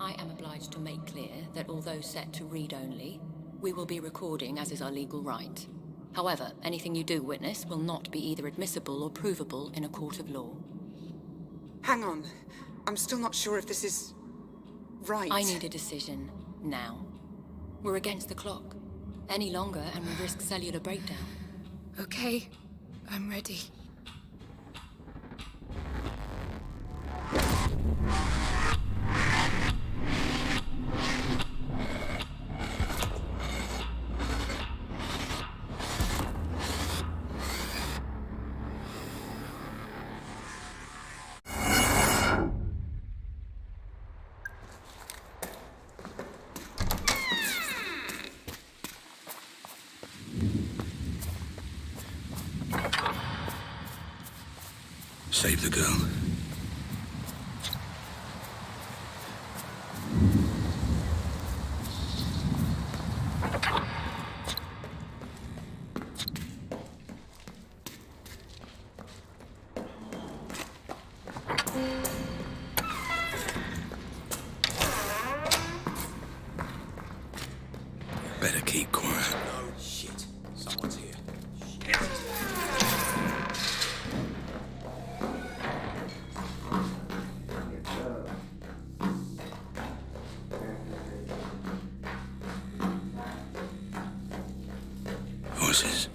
I am obliged to make clear that although set to read only, we will be recording as is our legal right. However, anything you do witness will not be either admissible or provable in a court of law. Hang on. I'm still not sure if this is... right. I need a decision now. We're against the clock. Any longer and we risk cellular breakdown. Okay, I'm ready. Save the girl. Better keep quiet. Oh, shit. Someone's here. Voices.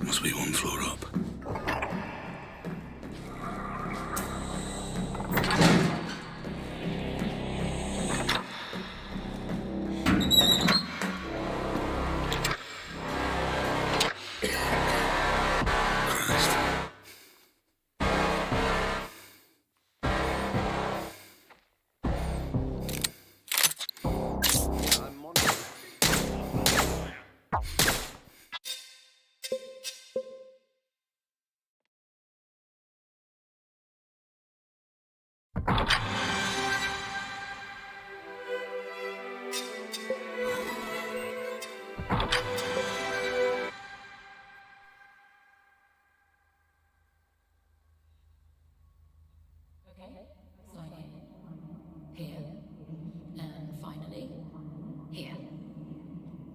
Must be one floor up.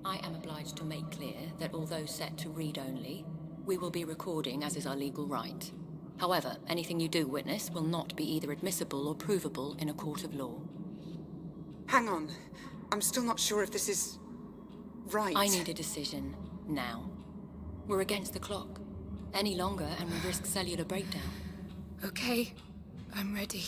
I am obliged to make clear that although set to read only, we will be recording as is our legal right. However, anything you do witness will not be either admissible or provable in a court of law. Hang on. I'm still not sure if this is... right. I need a decision now. We're against the clock. Any longer and we risk cellular breakdown. Okay, I'm ready.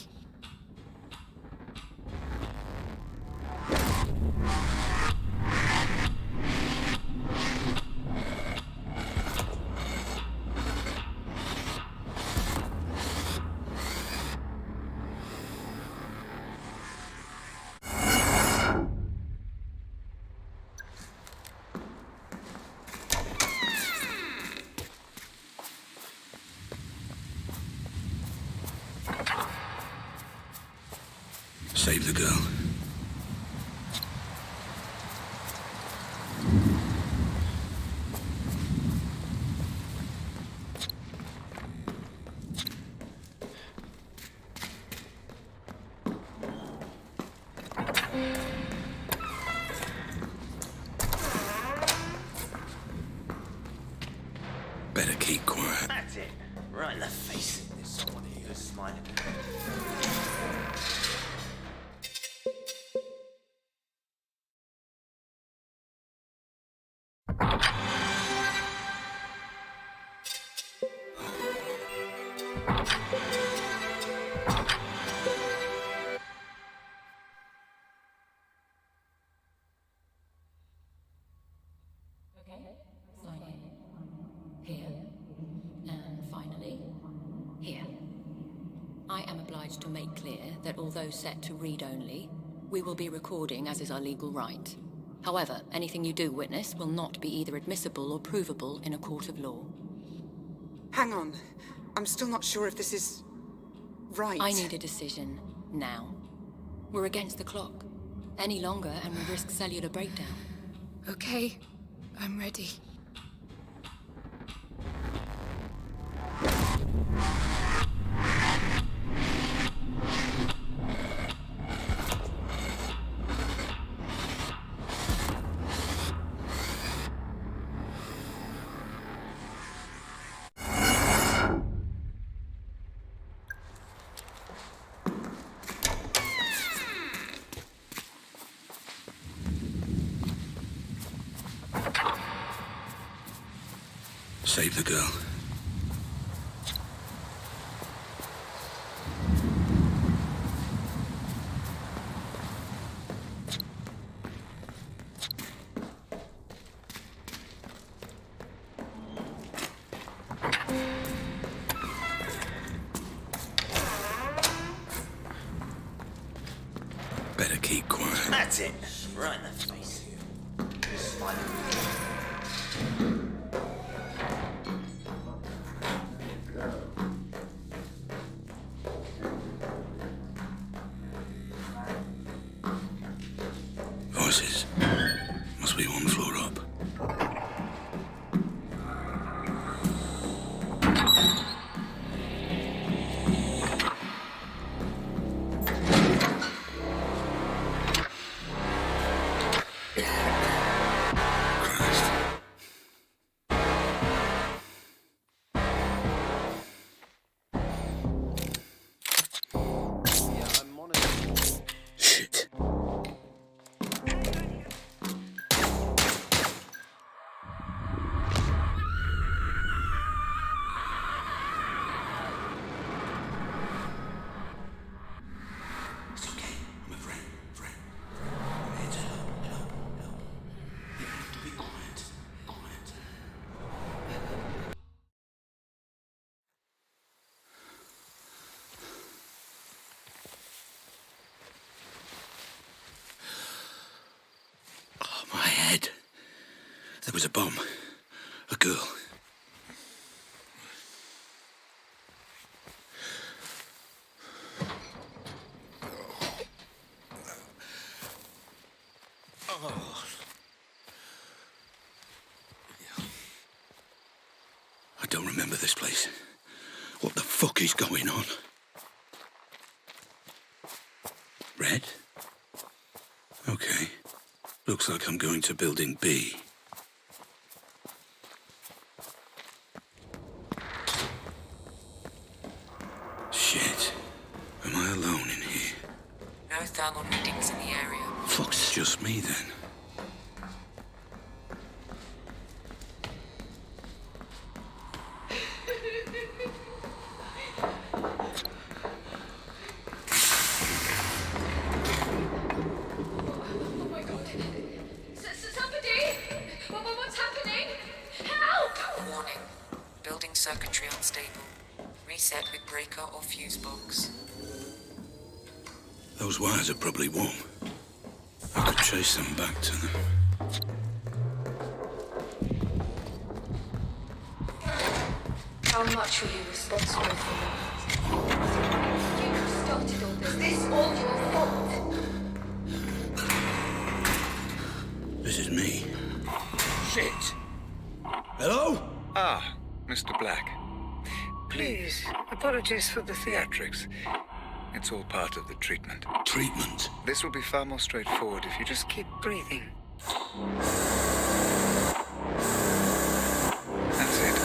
Save the girl. Better keep quiet. That's it. Right in the face. There's someone here who's smiling. I am obliged to make clear that although set to read only, we will be recording as is our legal right. However, anything you do witness will not be either admissible or provable in a court of law. Hang on. I'm still not sure if this is... right. I need a decision now. We're against the clock. Any longer and we risk cellular breakdown. Okay, I'm ready. Save the girl. Better keep quiet. That's it. Right in the face. Smile. Voices. Must be one floor up. Christ. Shit. It's okay. I'm a friend. Heads help. You have to be quiet. Oh, my head. There was a bomb. A girl. I don't remember this place. What the fuck is going on? Red? Okay. Looks like I'm going to building B. Shit. Am I alone in here? No thermal readings in the area. Fuck's just me then. Oh my god. Somebody! What's happening? Help! Warning. Building circuitry unstable. Reset with breaker or fuse box. Those wires are probably warm. I could chase them back to them. How much were you responsible for that? You started all this. This all your fault. This is me. Shit. Hello? Ah, Mr. Black. Please, apologies for the theatrics. It's all part of the treatment. Treatment. This will be far more straightforward if you just keep breathing. That's it.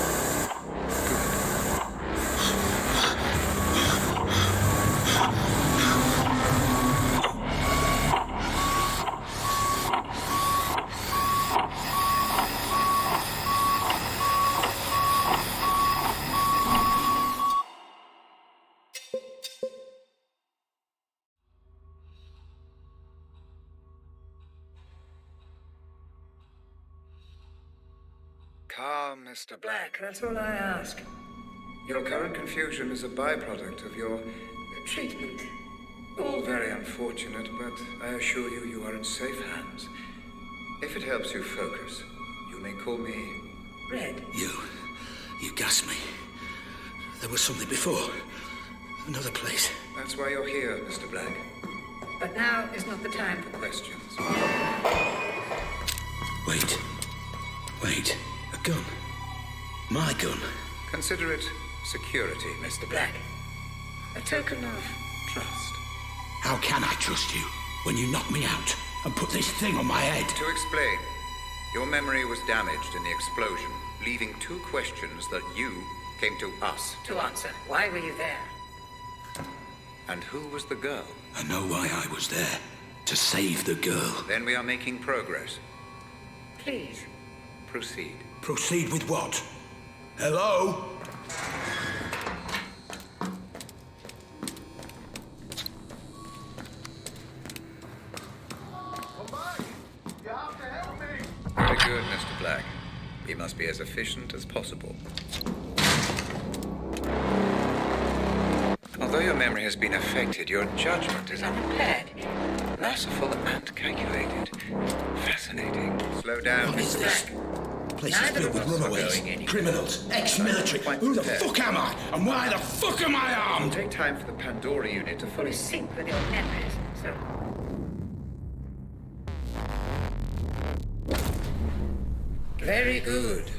Calm, Mr. Black. That's all I ask. Your current confusion is a byproduct of your treatment. All very unfortunate, but I assure you, you are in safe hands. If it helps you focus, you may call me... Red. You gassed me. There was something before. Another place. That's why you're here, Mr. Black. But now is not the time for Questions. Wait. A gun. My gun. Consider it security, Mr. Black. a token of Trust. How can I trust you when you knock me out and put this thing on my head? To explain, your memory was damaged in the explosion, leaving two questions that you came to us to answer. Why were you there? And who was the girl? I know why I was there. To save the girl. Then we are making progress. Please. Proceed. Proceed with what? Hello? Very good, Mr. Black. We must be as efficient as possible. Although your memory has been affected, your judgment is Unimpaired. merciful and calculated. Fascinating. Slow down, What is Mr. this? Black. The place is filled with Neither of us are runaways, going anywhere. criminals, ex-military. Quite Who the prepared. fuck am I? And why the fuck am I It'll armed? take time for the Pandora unit to Fully fully sync with your memories, so... Very good.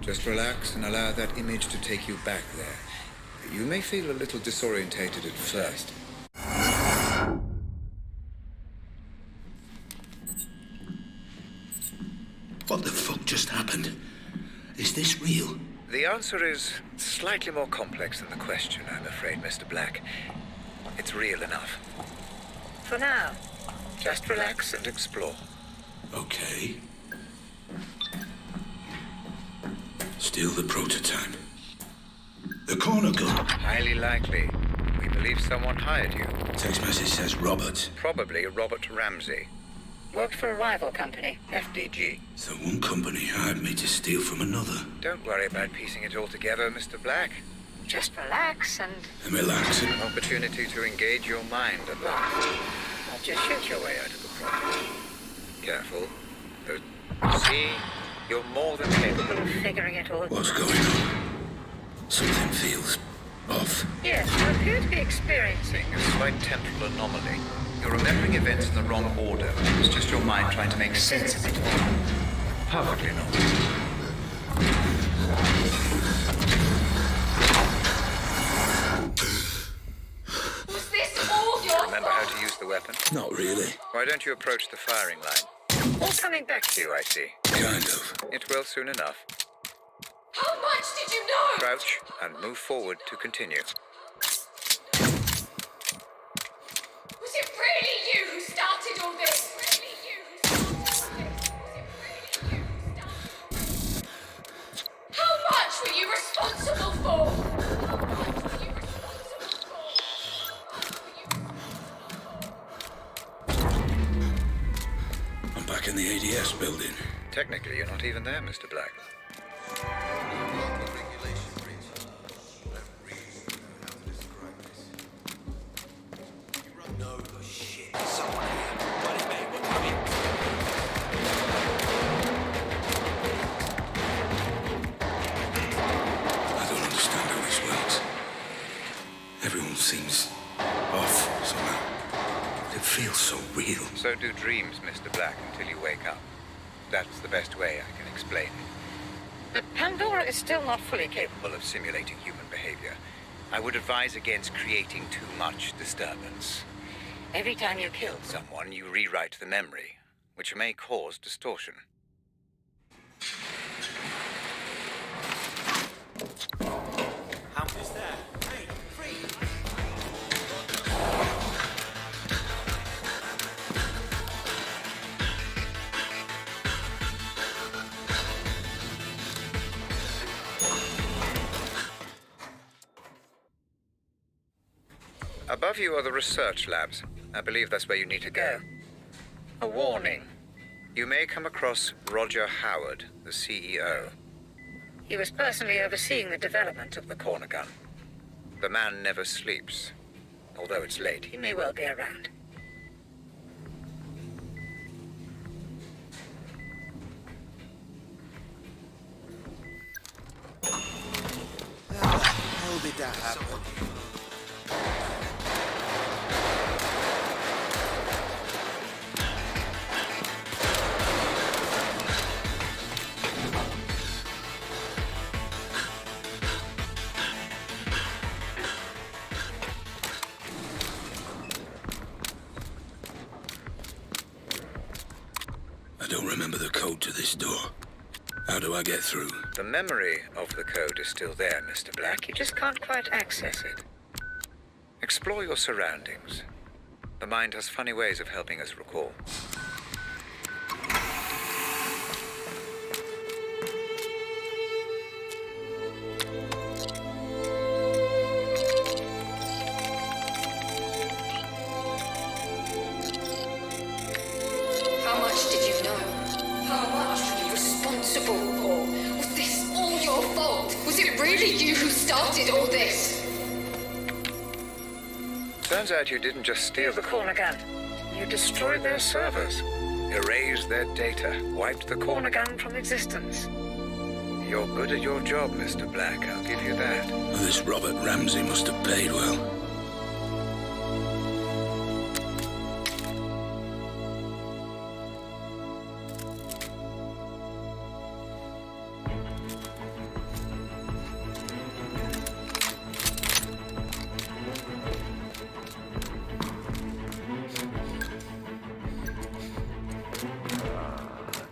Just relax and allow that image to take you back there. You may feel a little disorientated at first. What the fuck just happened? Is this real? The answer is slightly more complex than the question, I'm afraid, Mr. Black. It's real enough. For now, Just relax and explore. Okay. Still the prototype. The corner gun. Highly likely. We believe someone hired you. Text message says Robert. Probably Robert Ramsey. worked for a rival company. FDG. So one company hired me to steal from another. Don't worry about piecing it all together, Mr. Black. Just relax and And relax. An opportunity to engage your mind at last. not just shoot your way. Way out of the problem. Careful. See, you're more than capable. Figuring it all. What's going on? Something feels off. Yes, you appear to be experiencing. A slight temporal anomaly. You're remembering events in the wrong order. It's just your mind trying to make sense of it all. Perfectly normal. Was this all your Remember how to use the weapon? Not really. Why don't you approach the firing line? all coming back To you, I see. Kind of. It will soon enough. How much did you know? Crouch and move forward to continue. Was it really you who started all this? Really you who started all this? Was it really you who started all this? How much were you responsible for? How much were you responsible for? I'm back in the ADS building. Technically, you're not even there, Mr. Black. I don't understand how this works. Everyone seems off somehow. It feels so real. So do dreams, Mr. Black, until you wake up. That's the best way I can explain it. But Pandora is still not fully capable. Capable of simulating human behavior. I would advise against creating too much disturbance. Every time you kill Someone, you rewrite the memory, which may cause distortion. How is that? Hey, free! Above you are the research labs. I believe that's where you need to go. A warning. You may come across Roger Howard, the CEO. He was personally overseeing the development of the Corner gun. The man never sleeps. Although it's late, He may well be around. to happen. I don't remember the code to this door. How do I get through? The memory of the code is still there, Mr. Black. You just can't quite access it. Explore your surroundings. The mind has funny ways of helping us recall. How much did you know? How much were you responsible for? Was this all your fault? Was it really you who started all this? Turns out you didn't just steal the corner gun. You destroyed their servers, erased their data, wiped the corner gun from existence. You're good at your job, Mr. Black. I'll give you that. This Robert Ramsey must have paid well.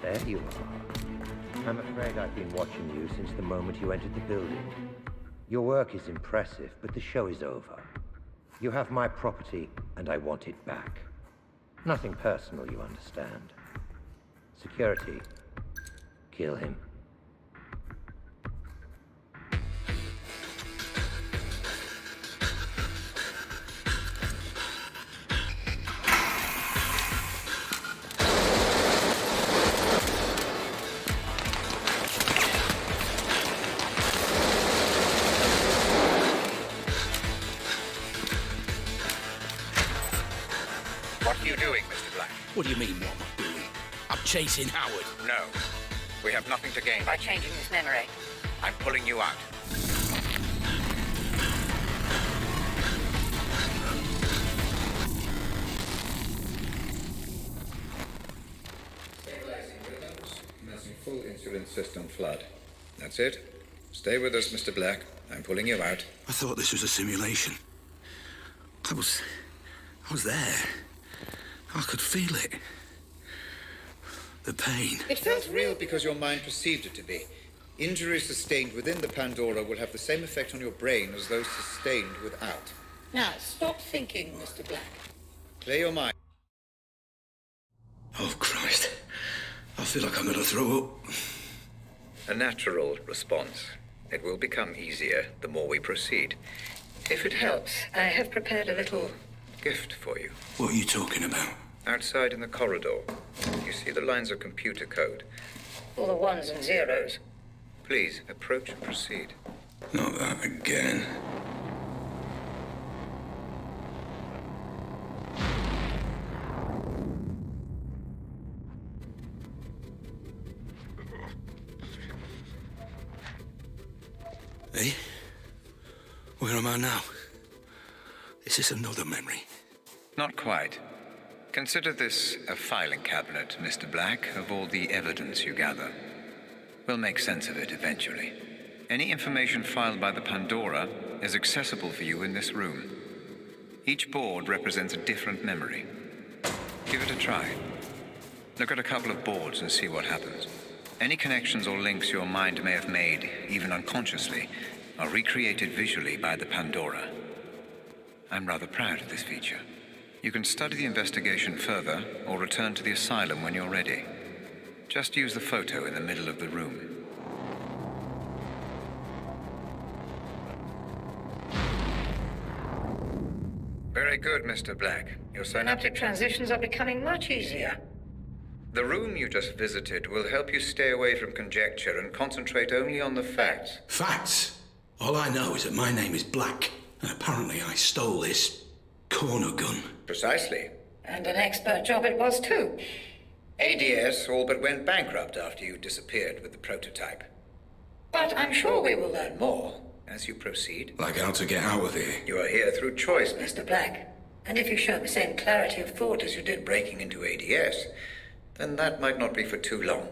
There you are. I'm afraid I've been watching you since the moment you entered the building. Your work is impressive, but the show is over. You have my property, and I want it back. Nothing personal, you understand. Security. Kill him. What are you doing, Mr. Black? What do you mean, what am I doing? I'm chasing Howard. No. We have nothing to gain by changing this memory. I'm pulling you out. Stabilizing rhythms, commencing full insulin system flood. That's it. Stay with us, Mr. Black. I'm pulling you out. I thought this was a simulation. I was there. I could feel it. The pain. It felt real because your mind perceived it to be. Injuries sustained within the Pandora will have the same effect on your brain as those sustained without. Now, stop thinking, Mr. Black. Clear your mind. Oh, Christ. I feel like I'm gonna throw up. A natural response. It will become easier the more we proceed. If it helps, I have prepared a little gift for you. What are you talking about? Outside in the corridor, you see the lines of computer code. All the ones and zeros. Please, approach and proceed. Not that again. Hey? Where am I now? Is this another memory? Not quite. Consider this a filing cabinet, Mr. Black, of all the evidence you gather. We'll make sense of it eventually. Any information filed by the Pandora is accessible for you in this room. Each board represents a different memory. Give it a try. Look at a couple of boards and see what happens. Any connections or links your mind may have made, even unconsciously, are recreated visually by the Pandora. I'm rather proud of this feature. You can study the investigation further or return to the asylum when you're ready. Just use the photo in the middle of the room. Very good, Mr. Black. Your synaptic transitions are becoming much easier. The room you just visited will help you stay away from conjecture and concentrate only on the facts. Facts? All I know is that my name is Black, and apparently I stole this corner gun. Precisely. And an expert job it was, too. ADS all but went bankrupt after you disappeared with the prototype. But I'm sure we will learn more. As you proceed, Like how to get out of here. you are here through choice, Mr. Black. And if you show the same clarity of thought as you did breaking into ADS, then that might not be for too long.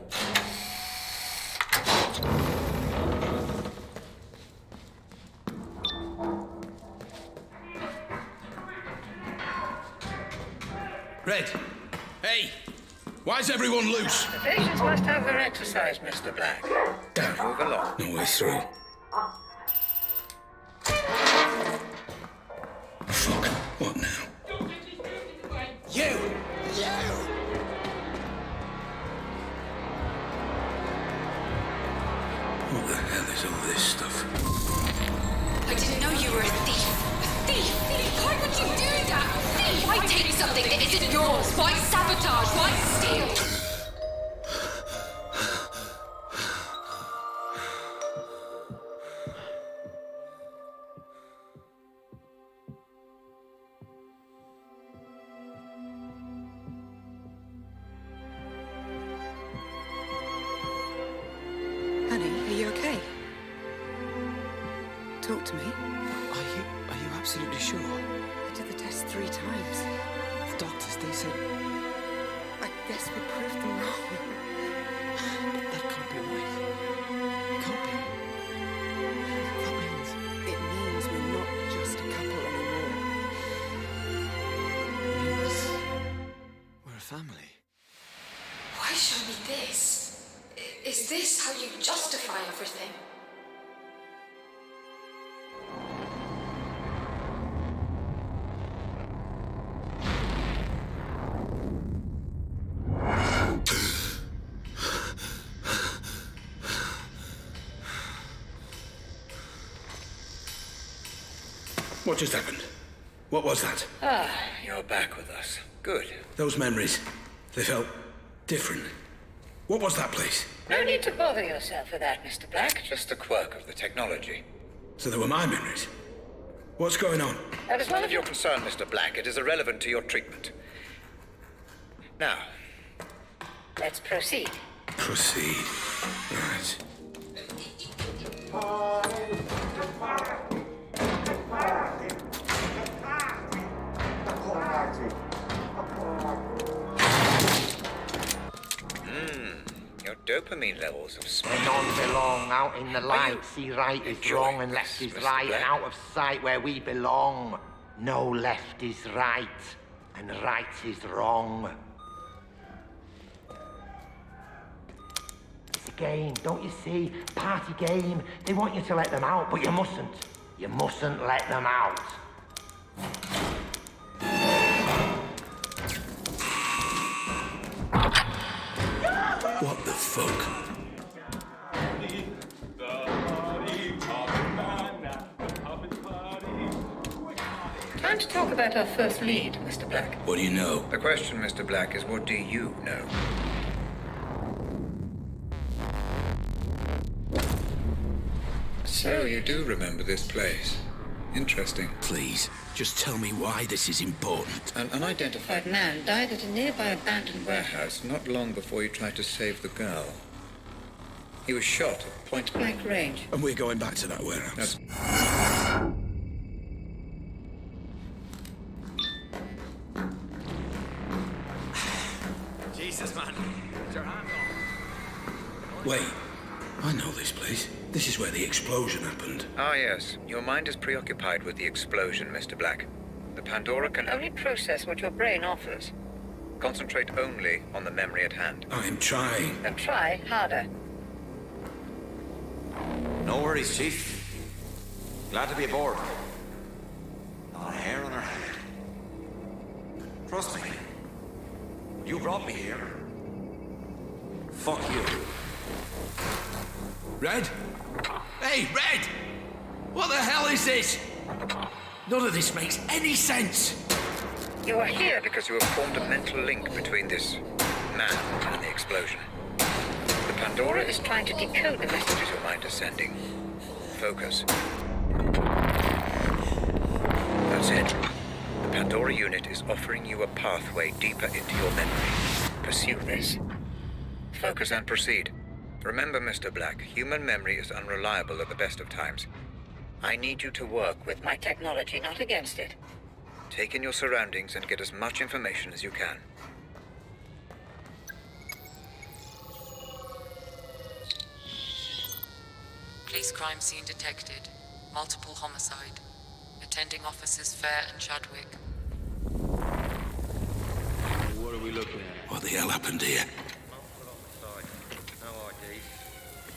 Red! Hey! Why is everyone loose? The patients must have their exercise, Mr. Black. Move along. No way through. Fuck. What now? You! What the hell is all this stuff? I didn't know you were a thief. A thief! Why would you do that? Thief! Why take something that isn't yours? Why sabotage? Why steal? Honey, are you okay? Talk to me. Are you absolutely sure? I did the test 3 times. The doctors, they said I guess we proved them wrong. that can't be right. It can't be. That means It means we're not just a couple anymore. we're a family. Why show me this? Is this how you justify everything? What just happened? What was that? You're back with us. Good. Those memories, they felt different. What was that place? No need to bother yourself with that, Mr. Black. Just a quirk of the technology. So they were my memories. What's going on? That is None of your concern, Mr. Black. It is irrelevant to your treatment. Now, Let's proceed. Proceed. Right. your dopamine levels have Where spiked. none belong, out in the light. See right is enjoying wrong and left this, is Mr. right, Black? and out of sight where we belong. No left is right, and right is wrong. It's a game, don't you see? Party game. They want you to let them out, but you mustn't. You mustn't let them out. What the fuck? Time to talk about our first lead, Mr. Black. What do you know? The question, Mr. Black, is what do you know? So you do remember this place. Interesting. Please, just tell me why this is important. An unidentified Man died at a nearby abandoned warehouse. warehouse not long before you tried to save the girl. He was shot at point blank. Blank range. And we're going back to that warehouse. That's Jesus, man. Put your hands on. Wait, I know this place. This is where the explosion happened. Ah, yes. Your mind is preoccupied with the explosion, Mr. Black. The Pandora can Only process what your brain offers. concentrate only on the memory at hand. I'm trying. And try harder. No worries, Chief. Glad to be aboard. Not a hair on our head. Trust me. You brought me here. Fuck you. Red? Hey, Red! What the hell is this? None of this makes any sense. You are here Because you have formed a mental link between this man and the explosion. The Pandora Dora is is trying to decode the messages. your mind is sending. Focus. That's it. The Pandora unit is offering you a pathway deeper into your memory. Pursue this. Focus and proceed. Remember, Mr. Black, human memory is unreliable at the best of times. I need you to work with My technology, not against it. Take in your surroundings and get as much information as you can. Police crime scene detected. Multiple homicide. Attending officers Fair and Chadwick. What are we looking at? What the hell happened here? Multiple homicide. No IDs.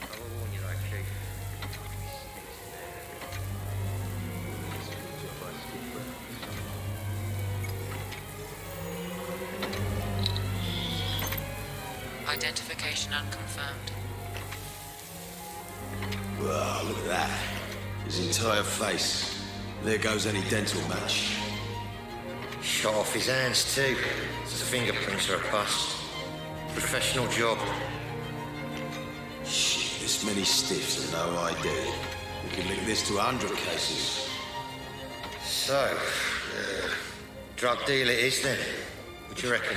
I will warn you though, Chief. Identification unconfirmed. Wow, look at that. His entire face. There goes any dental match. Shot off his hands too. His fingerprints are a bust. Professional job. Shit, this many stiffs and no ID. We could link this to 100 cases. So, drug deal it is then. What do you reckon?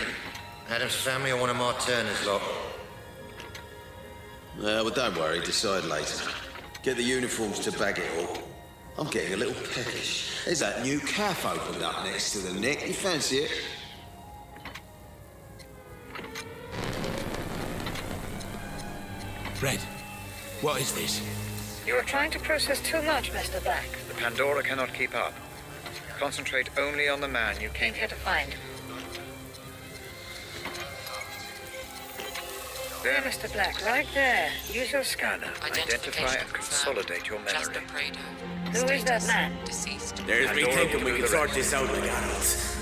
Adam's family or one of my Turner's lot? Well, don't worry, decide later. Get the uniforms to bag it all. I'm getting a little peckish. There's that new cafe opened up next to the Nick. You fancy it? Red, what is this? You are trying to process too much, Mr. Black. The Pandora cannot keep up. Concentrate only on the man you Came came here to find. There, Mr. Black, right there. Use your scanner. Identify and consolidate your Jasper memory. Prado. Who is that man? Deceased. There's me Pandora thinking will we do can the sort rest. this out, McDonald's.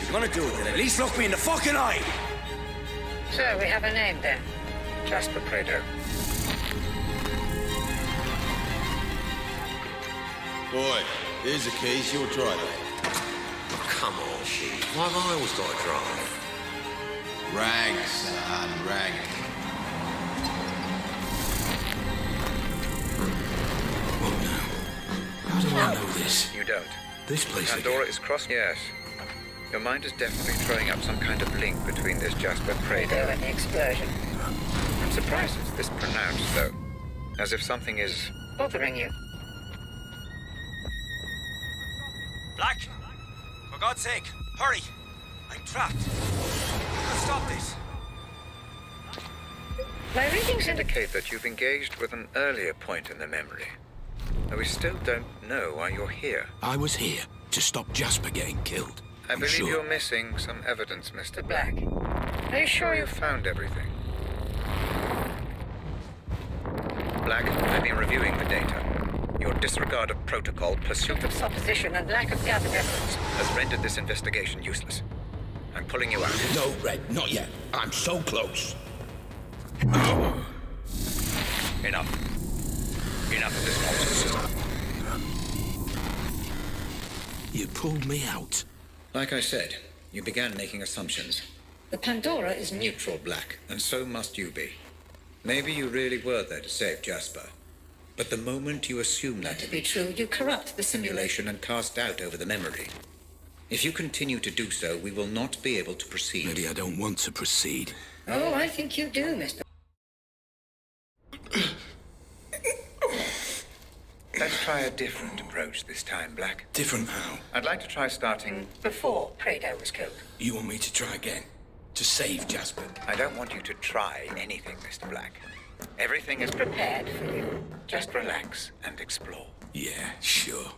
If you're gonna do it, then at least look me in the fucking eye. So, we have a name then. Jasper Prado. Boy, here's the keys. You'll drive it. Come on, Chief. Why have I always got to drive? Rank, son, rank. What now? How do I know this? You don't. This place Pandora again. is cross. Yes. Your mind is definitely throwing up some kind of link between this Jasper Prado Prado. and the explosion. I'm surprised it's this pronounced, though. As if something is... Bothering you. Black, for God's sake, hurry! I'm trapped. Stop this. My readings indicate indicate that you've engaged with an earlier point in the memory. Though we still don't know why you're here. I was here to stop Jasper getting killed. I I'm believe sure. you're missing some evidence, Mr. Black. Black. Are you sure You you found everything. Black, I've been reviewing the data. Your disregard of protocol, pursuit of supposition and lack of gathered evidence? has rendered this investigation useless. I'm pulling you out. No, Red, not yet. I'm so close. Enough. Enough of this nonsense. You pulled me out. Like I said, you began making assumptions. The Pandora is neutral. Black, and so must you be. Maybe you really were there to save Jasper. But the moment you assume that To be true, you corrupt the simulation. simulation and cast doubt over the memory. If you continue to do so, we will not be able to proceed. Maybe I don't want to proceed. Oh, I think you do, Mr. Let's try a different approach this time, Black. Different how? I'd like to try starting... Before Prado was killed. You want me to try again? To save Jasper? I don't want you to try anything, Mr. Black. Everything is Prepared for you. Just relax and explore. Yeah, sure.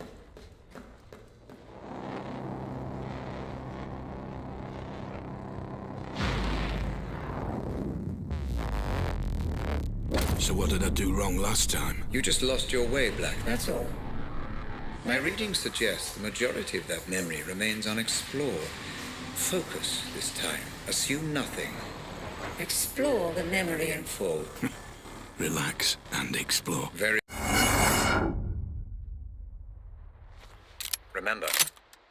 So what did I do wrong last time? You just lost your way, Black. That's all. My readings suggest the majority of that memory remains unexplored. Focus this time. Assume nothing. Explore the memory In and full. Relax and explore. Very... Remember,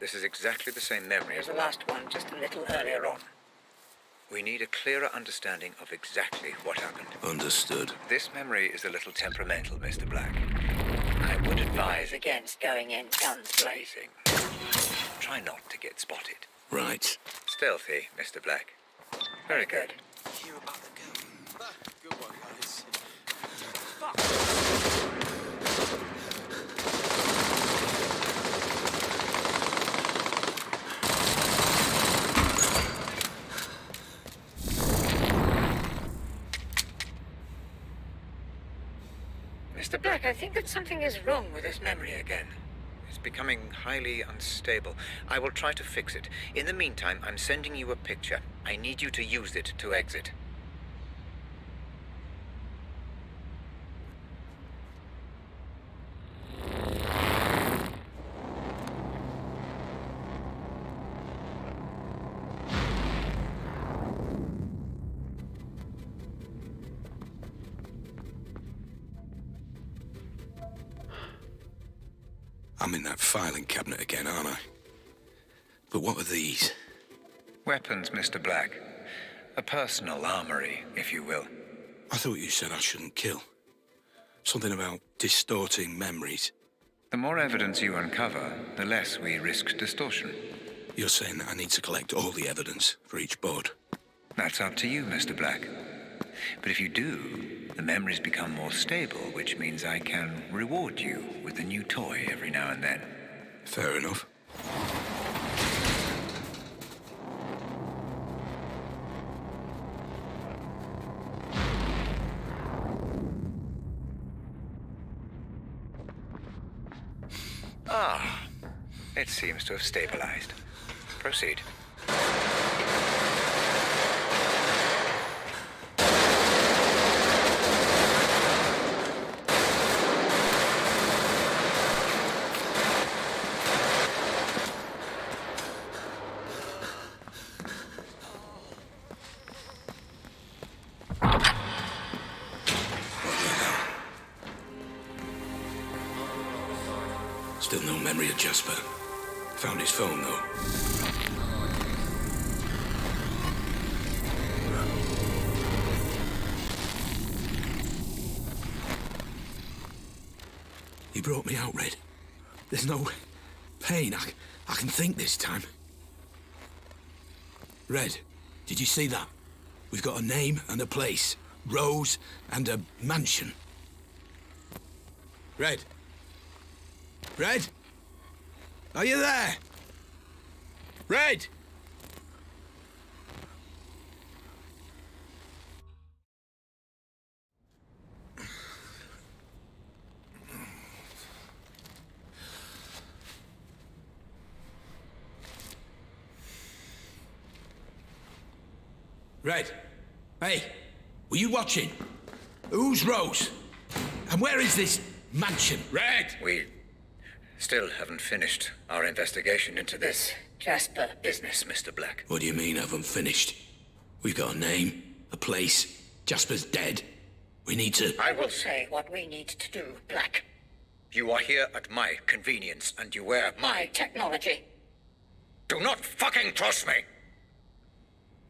this is exactly the same memory as the last one, just a little earlier on. We need a clearer understanding of exactly what happened. Understood. This memory is a little temperamental, Mr. Black. I would advise Against going in guns blazing. try not to get spotted. Right. Stealthy, Mr. Black. Very good. Hear about the girl. Good one, guys. Mr. Black, I think that something is wrong with his memory again. It's becoming highly unstable. I will try to fix it. In the meantime, I'm sending you a picture. I need you to use it to exit. I'm in that filing cabinet again, aren't I? But what are these? Weapons, Mr. Black. A personal armory, if you will. I thought you said I shouldn't kill. Something about distorting memories. The more evidence you uncover, the less we risk distortion. You're saying that I need to collect all the evidence for each board? That's up to you, Mr. Black. But if you do, the memories become more stable, which means I can reward you with a new toy every now and then. Fair enough. Ah, it seems to have stabilized. Proceed. Still no memory of Jasper. Found his phone, though. He brought me out, Red. There's no pain. I can think this time. Red, did you see that? We've got a name and a place. Rose and a mansion. Red? Red? Are you there? Red? Red? Hey, were you watching? Who's Rose? And where is this mansion? Red! We still haven't finished our investigation into this Jasper business, Mr. Black. What do you mean, haven't finished? We've got a name, a place. Jasper's dead. We need to... I will say what we need to do, Black. You are here at my convenience, and you wear My technology. Do not fucking cross me!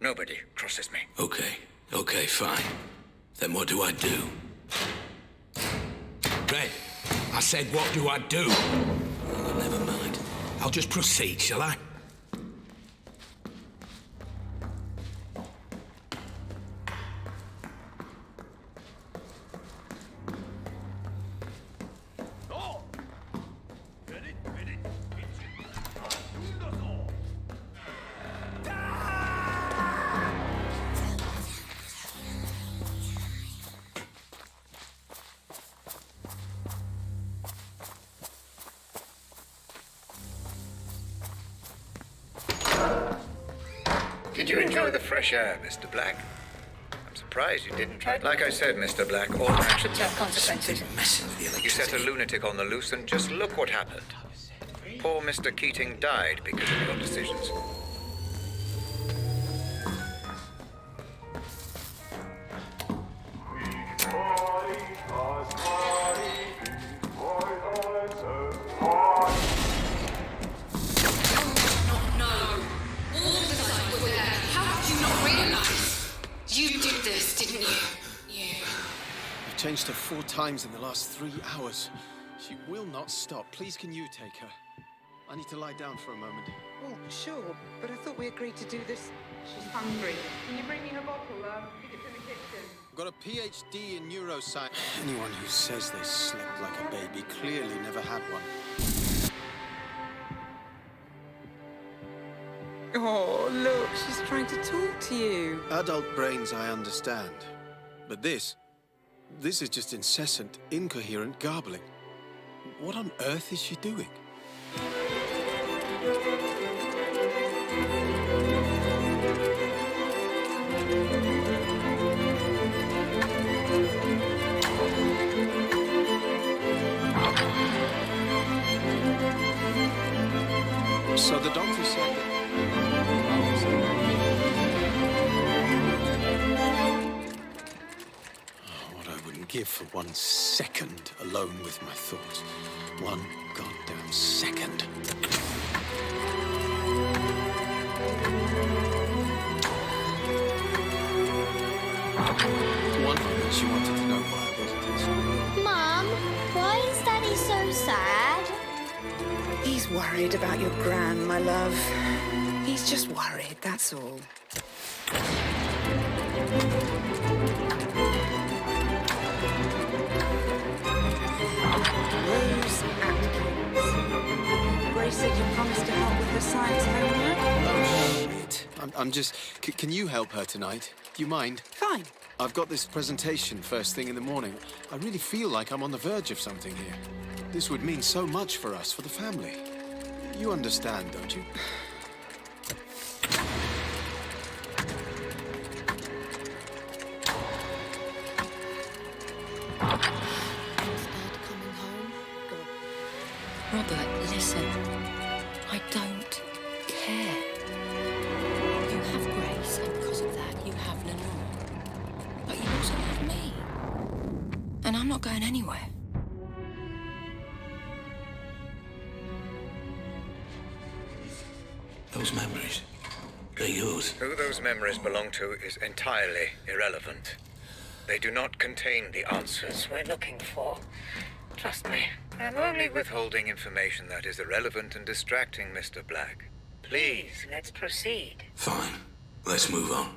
Nobody crosses me. Okay, fine. Then what do I do? Red, I said what do I do? Oh, never mind. I'll just proceed, shall I? Did you enjoy the fresh air, Mr. Black? I'm surprised you didn't try. Like I said, Mr. Black, all actions have consequences. Messing with the You set electricity. a lunatic on the loose, and just look what happened. Poor Mr. Keating died because of your decisions. Changed her 4 times in the last 3 hours. She will not stop. Please, can you take her? I need to lie down for a moment. Well, sure, but I thought we agreed to do this. She's hungry. Can you bring me her bottle? I think it's in the kitchen. I've got a PhD in neuroscience. Anyone who says they slept like a baby clearly never had one. Oh, look, she's trying to talk to you. Adult brains I understand. But this is just incessant, incoherent garbling. What on earth is she doing? So the doctor said that... What I wouldn't give for 1 second alone with my thoughts. 1 goddamn second. One moment she wanted to know why I wasn't. Mum, why is Daddy so sad? He's worried about your gran, my love. He's just worried, that's all. Rose Atkins. Grace said you promised to help with the science homework. Oh, shit. I'm just... can you help her tonight? Do you mind? Fine. I've got this presentation first thing in the morning. I really feel like I'm on the verge of something here. This would mean so much for us, for the family. You understand, don't you? Robert, listen. I don't care. You have Grace, and because of that, you have Lenore. But you also have me. And I'm not going anywhere. Those memories, they're yours. Who those memories belong to is entirely irrelevant. They do not contain the answers we're looking for. Trust me, I'm only withholding information that is irrelevant and distracting, Mr. Black. Please, let's proceed. Fine. Let's move on.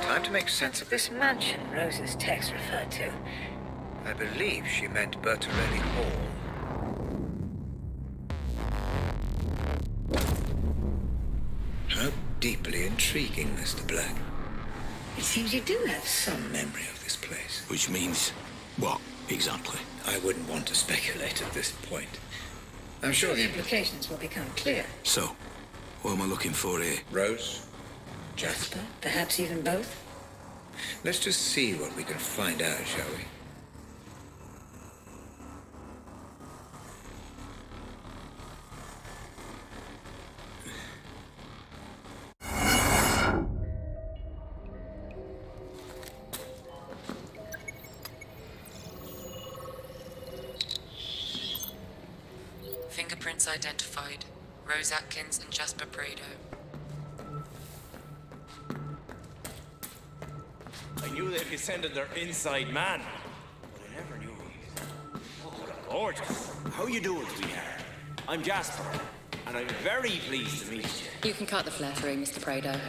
Time to make sense of this mansion Rose's text referred to. I believe she meant Bertarelli Hall. How deeply intriguing, Mr. Black. It seems you do have some memory of this place. Which means what, exactly? I wouldn't want to speculate at this point. I'm sure the implications will become clear. So, what am I looking for here? Rose? Jasper? Perhaps even both? Let's just see what we can find out, shall we? Fingerprints identified. Rose Atkins and Jasper Prado. I knew they'd be sending their inside man, but I never knew Oh, gorgeous. How you doing, sweetheart? I'm Jasper, and I'm very pleased to meet you. You can cut the flattery, Mr. Prado.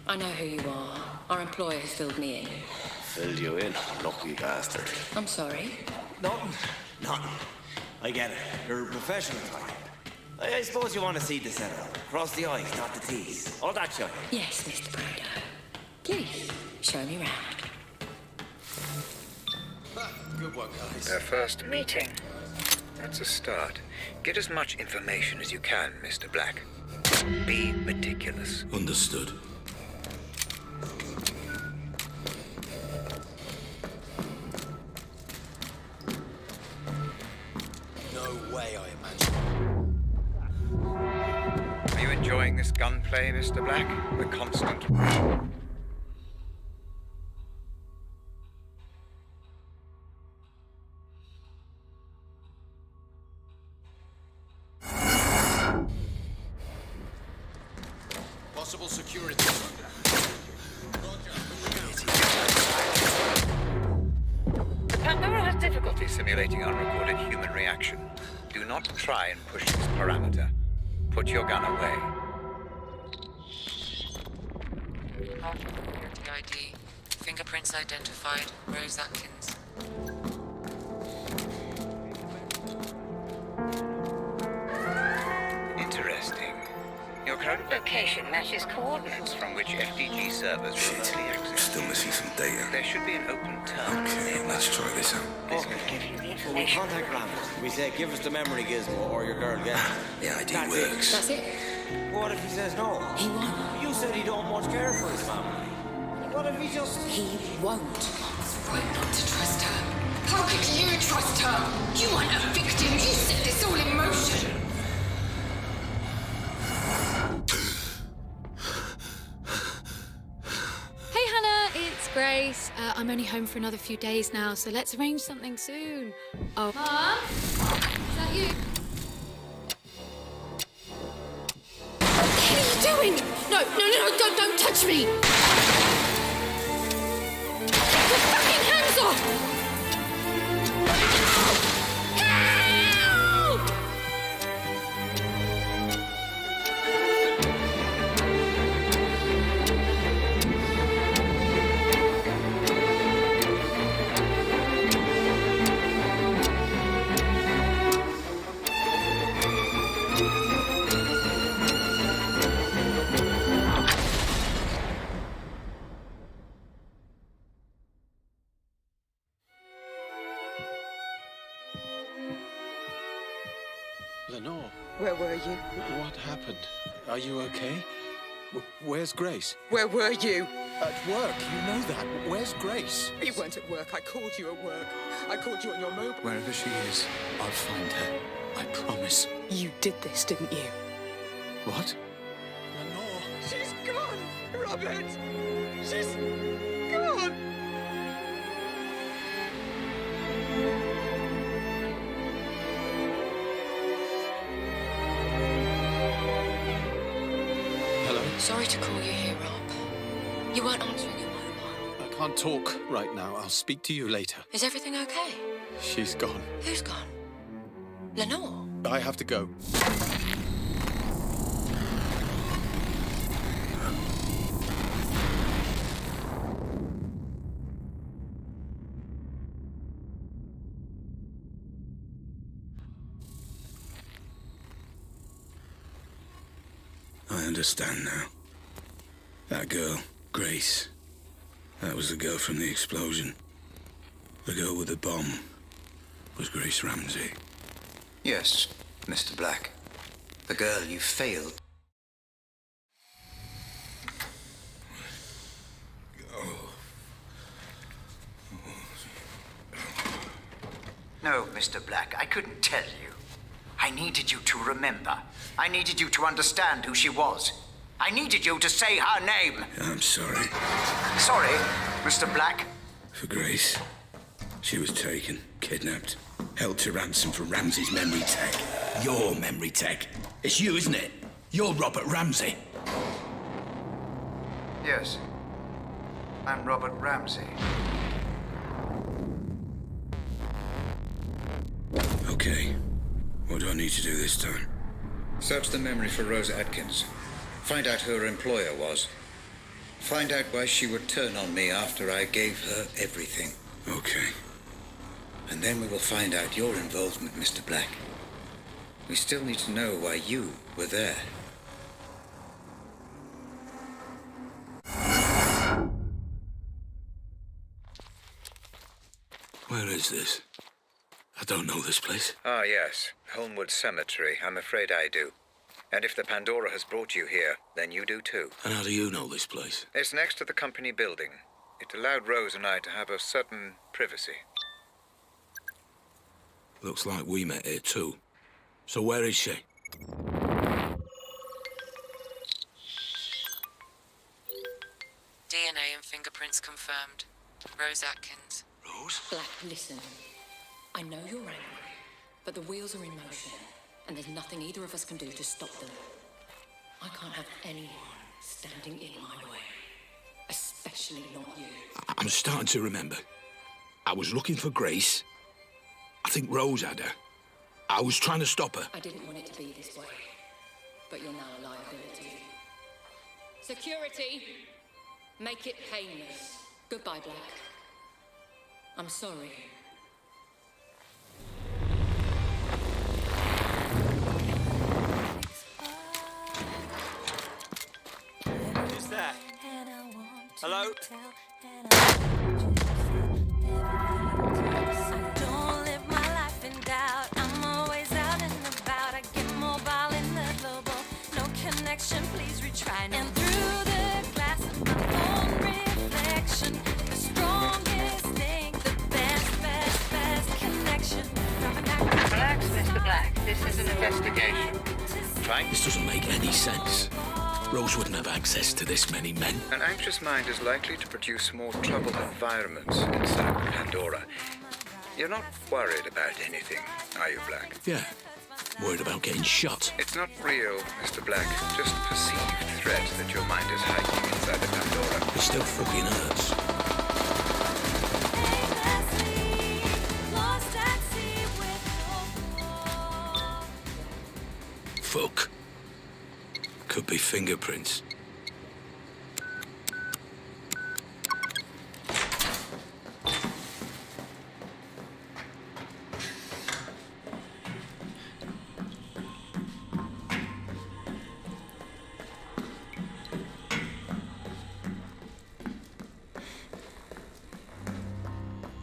I know who you are. Our employer has filled me in. Filled you in, lucky bastard. I'm sorry. Nothing. I get it. You're a professional type. I suppose you want to see the setup. Cross the I's, not the T's. All that shit. Yes, Mr. Prado. Please, show me round. Good one, guys. Their first meeting. That's a start. Get as much information as you can, Mr. Black. Be meticulous. Understood. No way, I imagine. Are you enjoying this gunplay, Mr. Black? The constant... Possible security. Pandora has difficulty simply simulating unrecorded human reaction. Do not try and push this parameter. Put your gun away. Security ID. Fingerprints identified. Rose Atkins. Interesting. Your current location matches coordinates from which FDG servers remotely access. Still missing some data. There should be an open terminal. Okay, let's try this out. This could give you the Well, we information. contact Ramos. We say, give us the memory gizmo or your girl gets it. The ID That's works. That's it. What if he says no? He won't. You said he don't much care for his family. What if he just... He won't. It's right not to trust her. How could you trust her? You aren't a victim. You set this all in motion. Hey Hannah, it's Grace. I'm only home for another few days now, so let's arrange something soon. Oh, Mom? Is that you? What are you doing? No, don't touch me. Get your fucking hands off! Help! Lenore, Where were you? what happened? Are you okay? Where's Grace? Where were you? At work, you know that. Where's Grace? You weren't at work. I called you at work. I called you on your mobile. Wherever she is, I'll find her. I promise. You did this, didn't you? What? Lenore. She's gone, Robert. She's gone. Hello? Sorry to call you here, Rob. You weren't answering your mobile. I can't talk right now. I'll speak to you later. Is everything okay? She's gone. Who's gone? Lenore? I have to go. I understand now. That girl, Grace. That was the girl from the explosion. The girl with the bomb was Grace Ramsey. Yes, Mr. Black. The girl you failed. No, Mr. Black, I couldn't tell you. I needed you to remember. I needed you to understand who she was. I needed you to say her name. I'm sorry. Sorry, Mr. Black. For Grace. She was taken, kidnapped, held to ransom for Ramsey's memory tech. Your memory tech. It's you, isn't it? You're Robert Ramsey. Yes. I'm Robert Ramsey. Okay. What do I need to do this time? Search the memory for Rose Atkins. Find out who her employer was. Find out why she would turn on me after I gave her everything. Okay. And then we will find out your involvement, Mr. Black. We still need to know why you were there. Where is this? I don't know this place. Ah, yes. Holmwood Cemetery. I'm afraid I do. And if the Pandora has brought you here, then you do too. And how do you know this place? It's next to the company building. It allowed Rose and I to have a certain privacy. Looks like we met here too. So where is she? DNA and fingerprints confirmed. Rose Atkins. Rose? Black, listen. I know you're angry, but the wheels are in motion, and there's nothing either of us can do to stop them. I can't have anyone standing in my way. Especially not you. I'm starting to remember. I was looking for Grace, I think Rose had her. I was trying to stop her. I didn't want it to be this way, but you're now a liability. Security! Make it painless. Goodbye, Black. I'm sorry. Who's there? Hello? Don't live my life in doubt. I'm always out and about. I get mobile in the global. No connection, please retry now. And through the glass of my own reflection, the strongest thing, the best connection. Relax, Mr. Black. This is an investigation. Right? This doesn't make any sense. Rose wouldn't have access to this many men. An anxious mind is likely to produce more troubled environments inside Pandora. You're not worried about anything, are you, Black? Yeah. Worried about getting shot. It's not real, Mr. Black. Just perceived threat that your mind is hiding inside the Pandora. It still fucking hurts. Fuck. Could be fingerprints.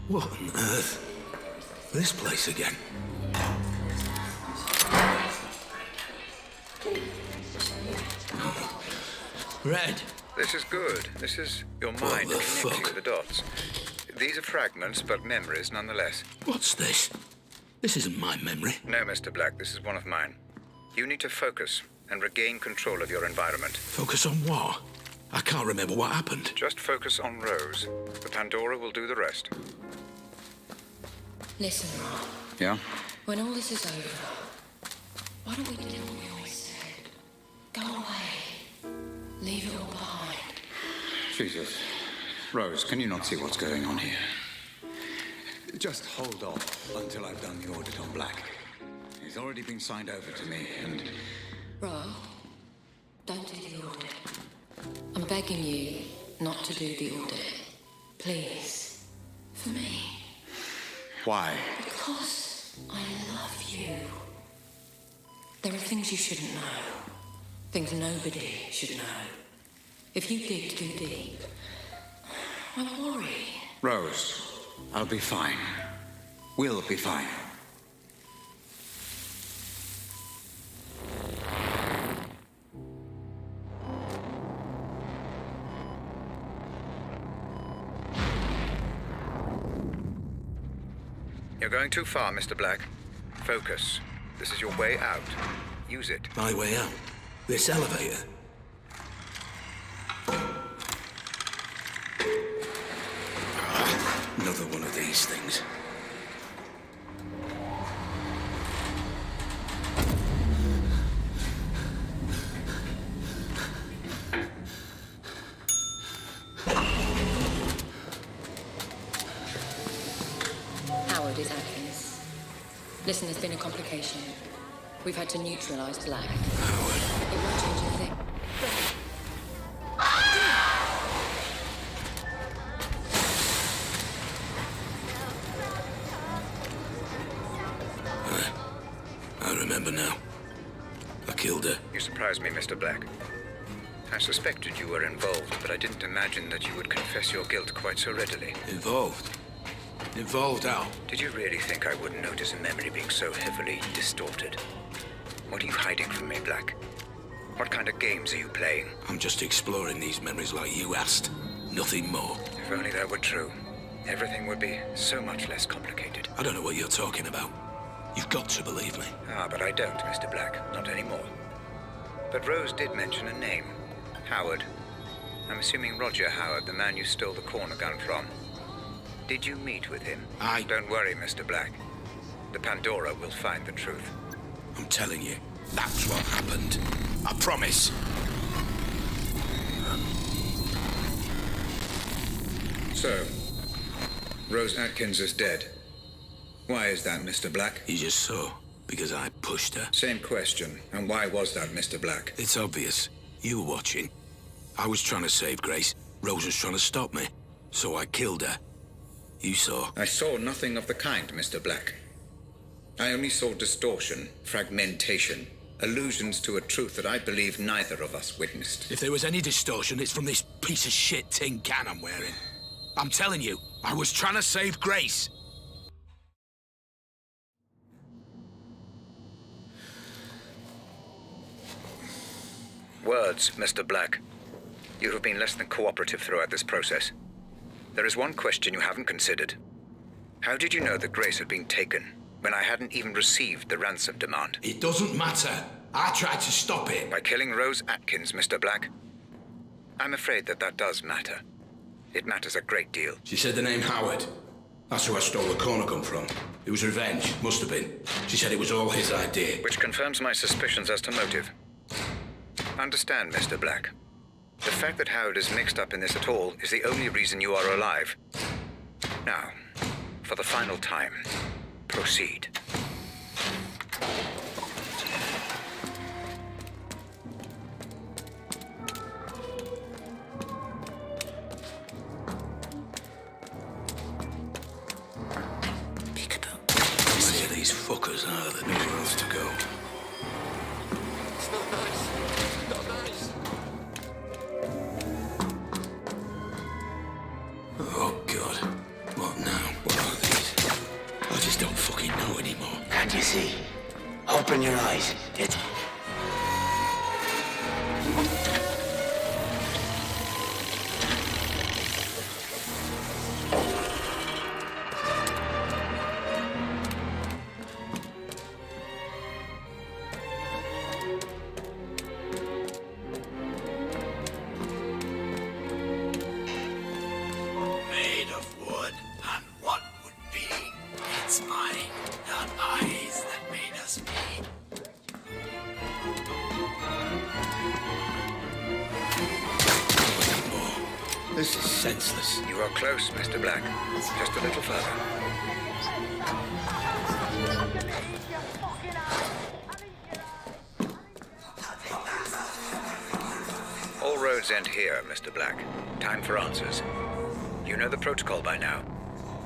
What on earth? This place again? Red. This is good. This is your mind connecting the dots. These are fragments, but memories nonetheless. What's this? This isn't my memory. No, Mr. Black, this is one of mine. You need to focus and regain control of your environment. Focus on what? I can't remember what happened. Just focus on Rose. The Pandora will do the rest. Listen, Rob. Yeah? When all this is over, why don't we do what we always said? Go away. Leave it all behind. Jesus. Rose, can you not see what's going on here? Just hold off until I've done the audit on Black. He's already been signed over to me, and... Rob, don't do the audit. I'm begging you not to do the audit. Please. For me. Why? Because I love you. There are things you shouldn't know. Things nobody should know. If you dig too deep, I worry. Rose, I'll be fine. We'll be fine. You're going too far, Mr. Black. Focus. This is your way out. Use it. My way out? This elevator? Another one of these things. Howard is Atkins. Listen, there's been a complication. We've had to neutralize Black. Howard. It won't change a thing. I remember now. I killed her. You surprised me, Mr. Black. I suspected you were involved, but I didn't imagine that you would confess your guilt quite so readily. Involved? Involved how? Did you really think I wouldn't notice a memory being so heavily distorted? What are you hiding from me, Black? What kind of games are you playing? I'm just exploring these memories like you asked. Nothing more. If only that were true, everything would be so much less complicated. I don't know what you're talking about. You've got to believe me. Ah, but I don't, Mr. Black. Not anymore. But Rose did mention a name. Howard. I'm assuming Roger Howard, the man you stole the corner gun from. Did you meet with him? Don't worry, Mr. Black. The Pandora will find the truth. I'm telling you, that's what happened. I promise. So, Rose Atkins is dead. Why is that, Mr. Black? You just saw. Because I pushed her. Same question. And why was that, Mr. Black? It's obvious. You were watching. I was trying to save Grace. Rose was trying to stop me. So I killed her. You saw. I saw nothing of the kind, Mr. Black. I only saw distortion, fragmentation, allusions to a truth that I believe neither of us witnessed. If there was any distortion, it's from this piece of shit tin can I'm wearing. I'm telling you, I was trying to save Grace. Words, Mr. Black. You have been less than cooperative throughout this process. There is one question you haven't considered. How did you know that Grace had been taken when I hadn't even received the ransom demand? It doesn't matter. I tried to stop it. By killing Rose Atkins, Mr. Black? I'm afraid that does matter. It matters a great deal. She said the name Howard. That's who I stole the corner gun from. It was revenge. Must have been. She said it was all his idea. Which confirms my suspicions as to motive. Understand, Mr. Black. The fact that Howard is mixed up in this at all is the only reason you are alive. Now, for the final time, proceed. Where these fuckers are that know where else to go. It's not nice. Not nice. Oh, God. What now? What are these? I just don't fucking know anymore. Can't you see? Open your eyes. It's... Made of wood, and what would be? It's mine, not eyes that made us meet. This is senseless. You are close, Mr. Black. Just a little further. All roads end here, Mr. Black. Time for answers. You know the protocol by now.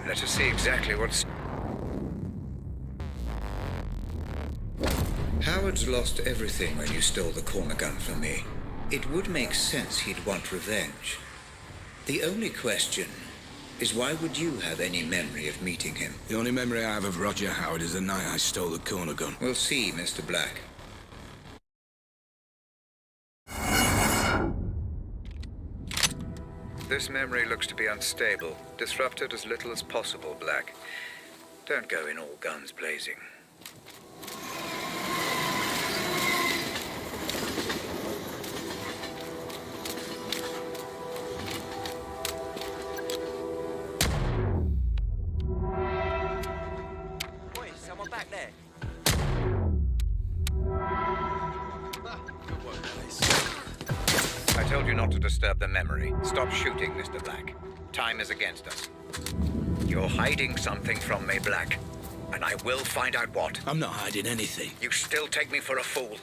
Let us see exactly what's... Howard's lost everything when you stole the corner gun from me. It would make sense he'd want revenge. The only question is why would you have any memory of meeting him? The only memory I have of Roger Howard is the night I stole the corner gun. We'll see, Mr. Black. This memory looks to be unstable. Disrupt it as little as possible, Black. Don't go in all guns blazing. Boy, is someone back there? Good work, guys. I told you not to disturb the memory. Stop shooting, Mr. Black. Time is against us. You're hiding something from me, Black. And I will find out what. I'm not hiding anything. You still take me for a fool.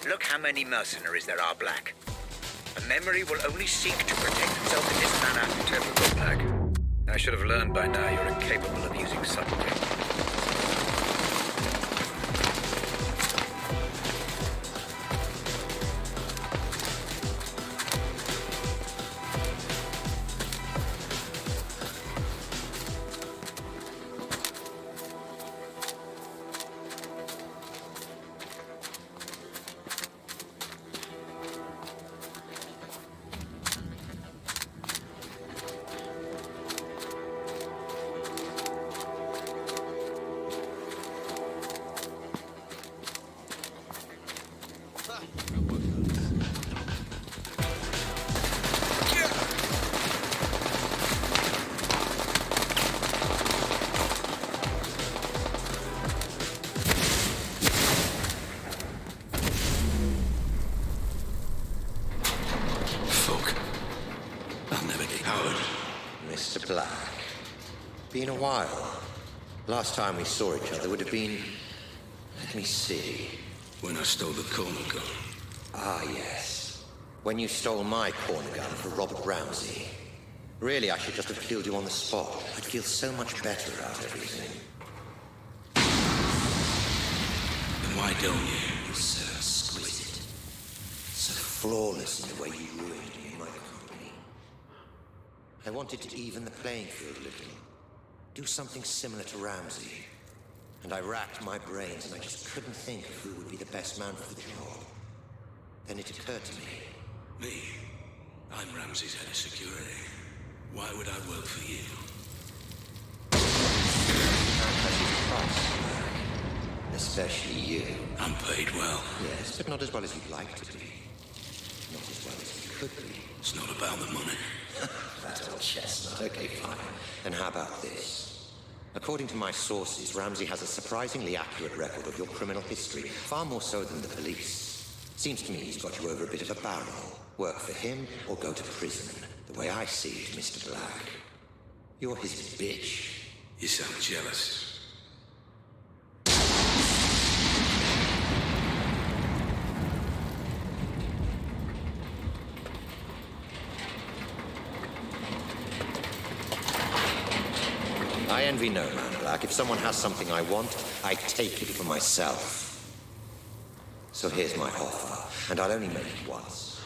Look how many mercenaries there are, Black. A memory will only seek to protect itself in this manner. Typical, Black. I should have learned by now you're incapable of using subtlety. Mr. Black. Been a while. Last time we saw each other would have been... Let me see. When I stole the corner gun. Ah, yes. When you stole my corner gun for Robert Ramsey. Really, I should just have killed you on the spot. I'd feel so much better about everything. Then why don't you? You're so exquisite. So flawless in the way you ruined me in my company. I wanted to even the playing field a little. Do something similar to Ramsey. And I racked my brains and I just couldn't think of who would be the best man for the job. Then it occurred to me. Me? I'm Ramsey's head of security. Why would I work for you? Especially you. I'm paid well. Yes, but not as well as you'd like to be. Not as well as you could be. It's not about the money. That old chestnut. Okay, fine. Then how about this? According to my sources, Ramsey has a surprisingly accurate record of your criminal history, far more so than the police. Seems to me he's got you over a bit of a barrel. Work for him or go to prison. The way I see it, Mr. Black. You're his bitch. You sound jealous. I envy no man, Black. If someone has something I want, I take it for myself. So here's my offer, and I'll only make it once.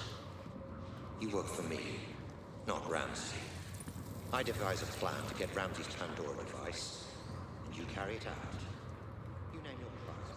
You work for me, not Ramsey. I devise a plan to get Ramsey's Pandora device, and you carry it out. You name your price.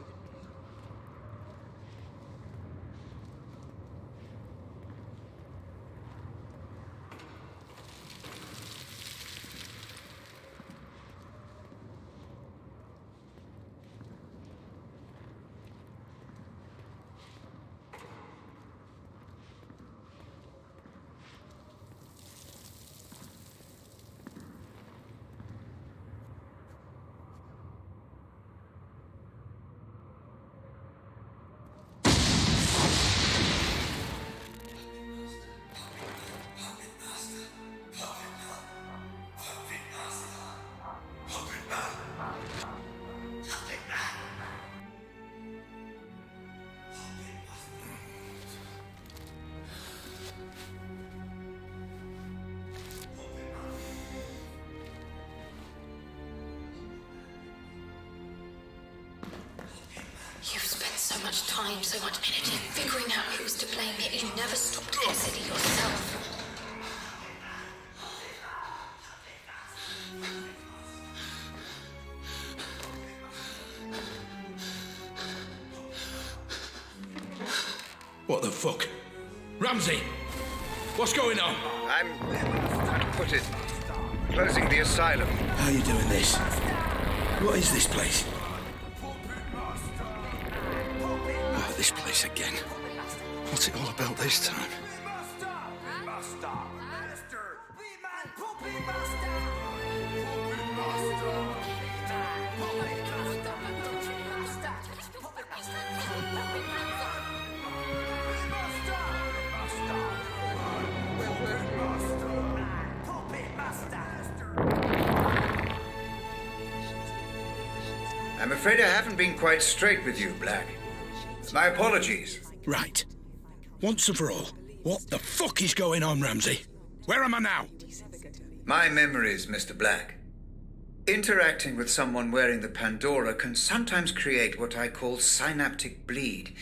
You've spent so much time, so much energy figuring out who's to blame, yet you never stop to consider yourself. What the fuck? Ramsey! What's going on? I'm, how to put it, closing the asylum. How are you doing this? What is this place? Oh, this place again. What's it all about this time? I'm afraid I haven't been quite straight with you, Black. My apologies. Right. Once and for all, what the fuck is going on, Ramsey? Where am I now? My memories, Mr. Black. Interacting with someone wearing the Pandora can sometimes create what I call synaptic bleed.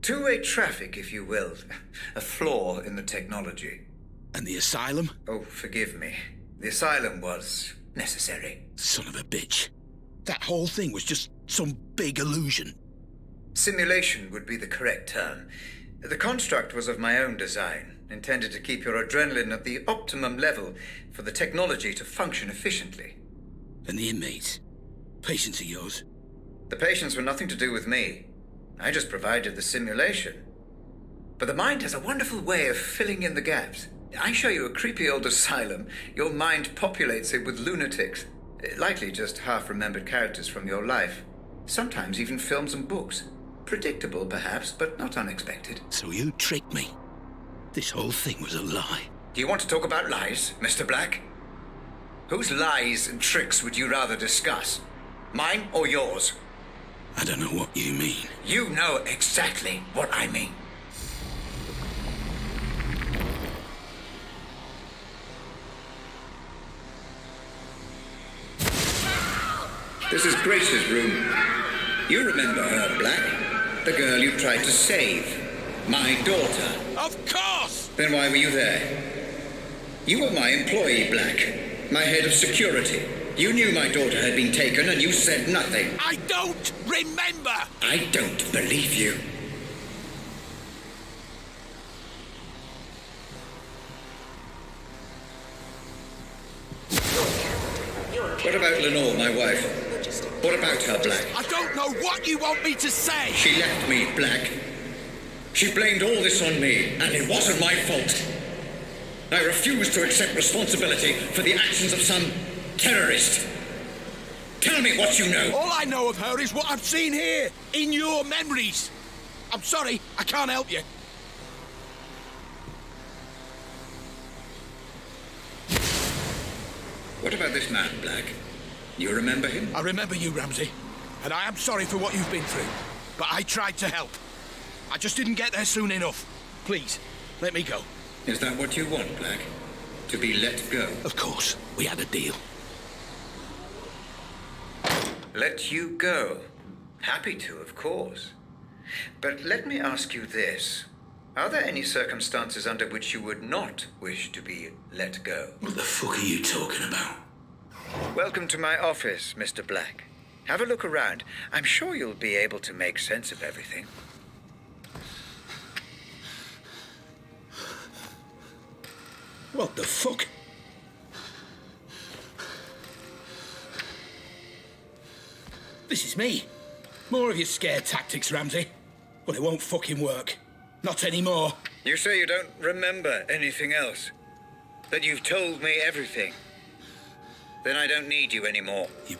Two-way traffic, if you will. A flaw in the technology. And the asylum? Oh, forgive me. The asylum was necessary. Son of a bitch. That whole thing was just some big illusion. Simulation would be the correct term. The construct was of my own design, intended to keep your adrenaline at the optimum level for the technology to function efficiently. And the inmates? Patients of yours? The patients were nothing to do with me. I just provided the simulation. But the mind has a wonderful way of filling in the gaps. I show you a creepy old asylum, your mind populates it with lunatics. Likely just half-remembered characters from your life. Sometimes even films and books. Predictable, perhaps, but not unexpected. So you tricked me. This whole thing was a lie. Do you want to talk about lies, Mr. Black? Whose lies and tricks would you rather discuss? Mine or yours? I don't know what you mean. You know exactly what I mean. This is Grace's room. You remember her, Black? The girl you tried to save. My daughter. Of course! Then why were you there? You were my employee, Black. My head of security. You knew my daughter had been taken and you said nothing. I don't remember! I don't believe you. What about Lenore, my wife? What about her, Black? I don't know what you want me to say! She left me, Black. She blamed all this on me, and it wasn't my fault. I refuse to accept responsibility for the actions of some terrorist. Tell me what you know. All I know of her is what I've seen here, in your memories. I'm sorry, I can't help you. What about this man, Black? You remember him? I remember you, Ramsey. And I am sorry for what you've been through. But I tried to help. I just didn't get there soon enough. Please, let me go. Is that what you want, Black? To be let go? Of course. We had a deal. Let you go? Happy to, of course. But let me ask you this. Are there any circumstances under which you would not wish to be let go? What the fuck are you talking about? Welcome to my office, Mr. Black. Have a look around. I'm sure you'll be able to make sense of everything. What the fuck? This is me. More of your scare tactics, Ramsey. But it won't fucking work. Not anymore. You say you don't remember anything else? That you've told me everything? Then I don't need you anymore. You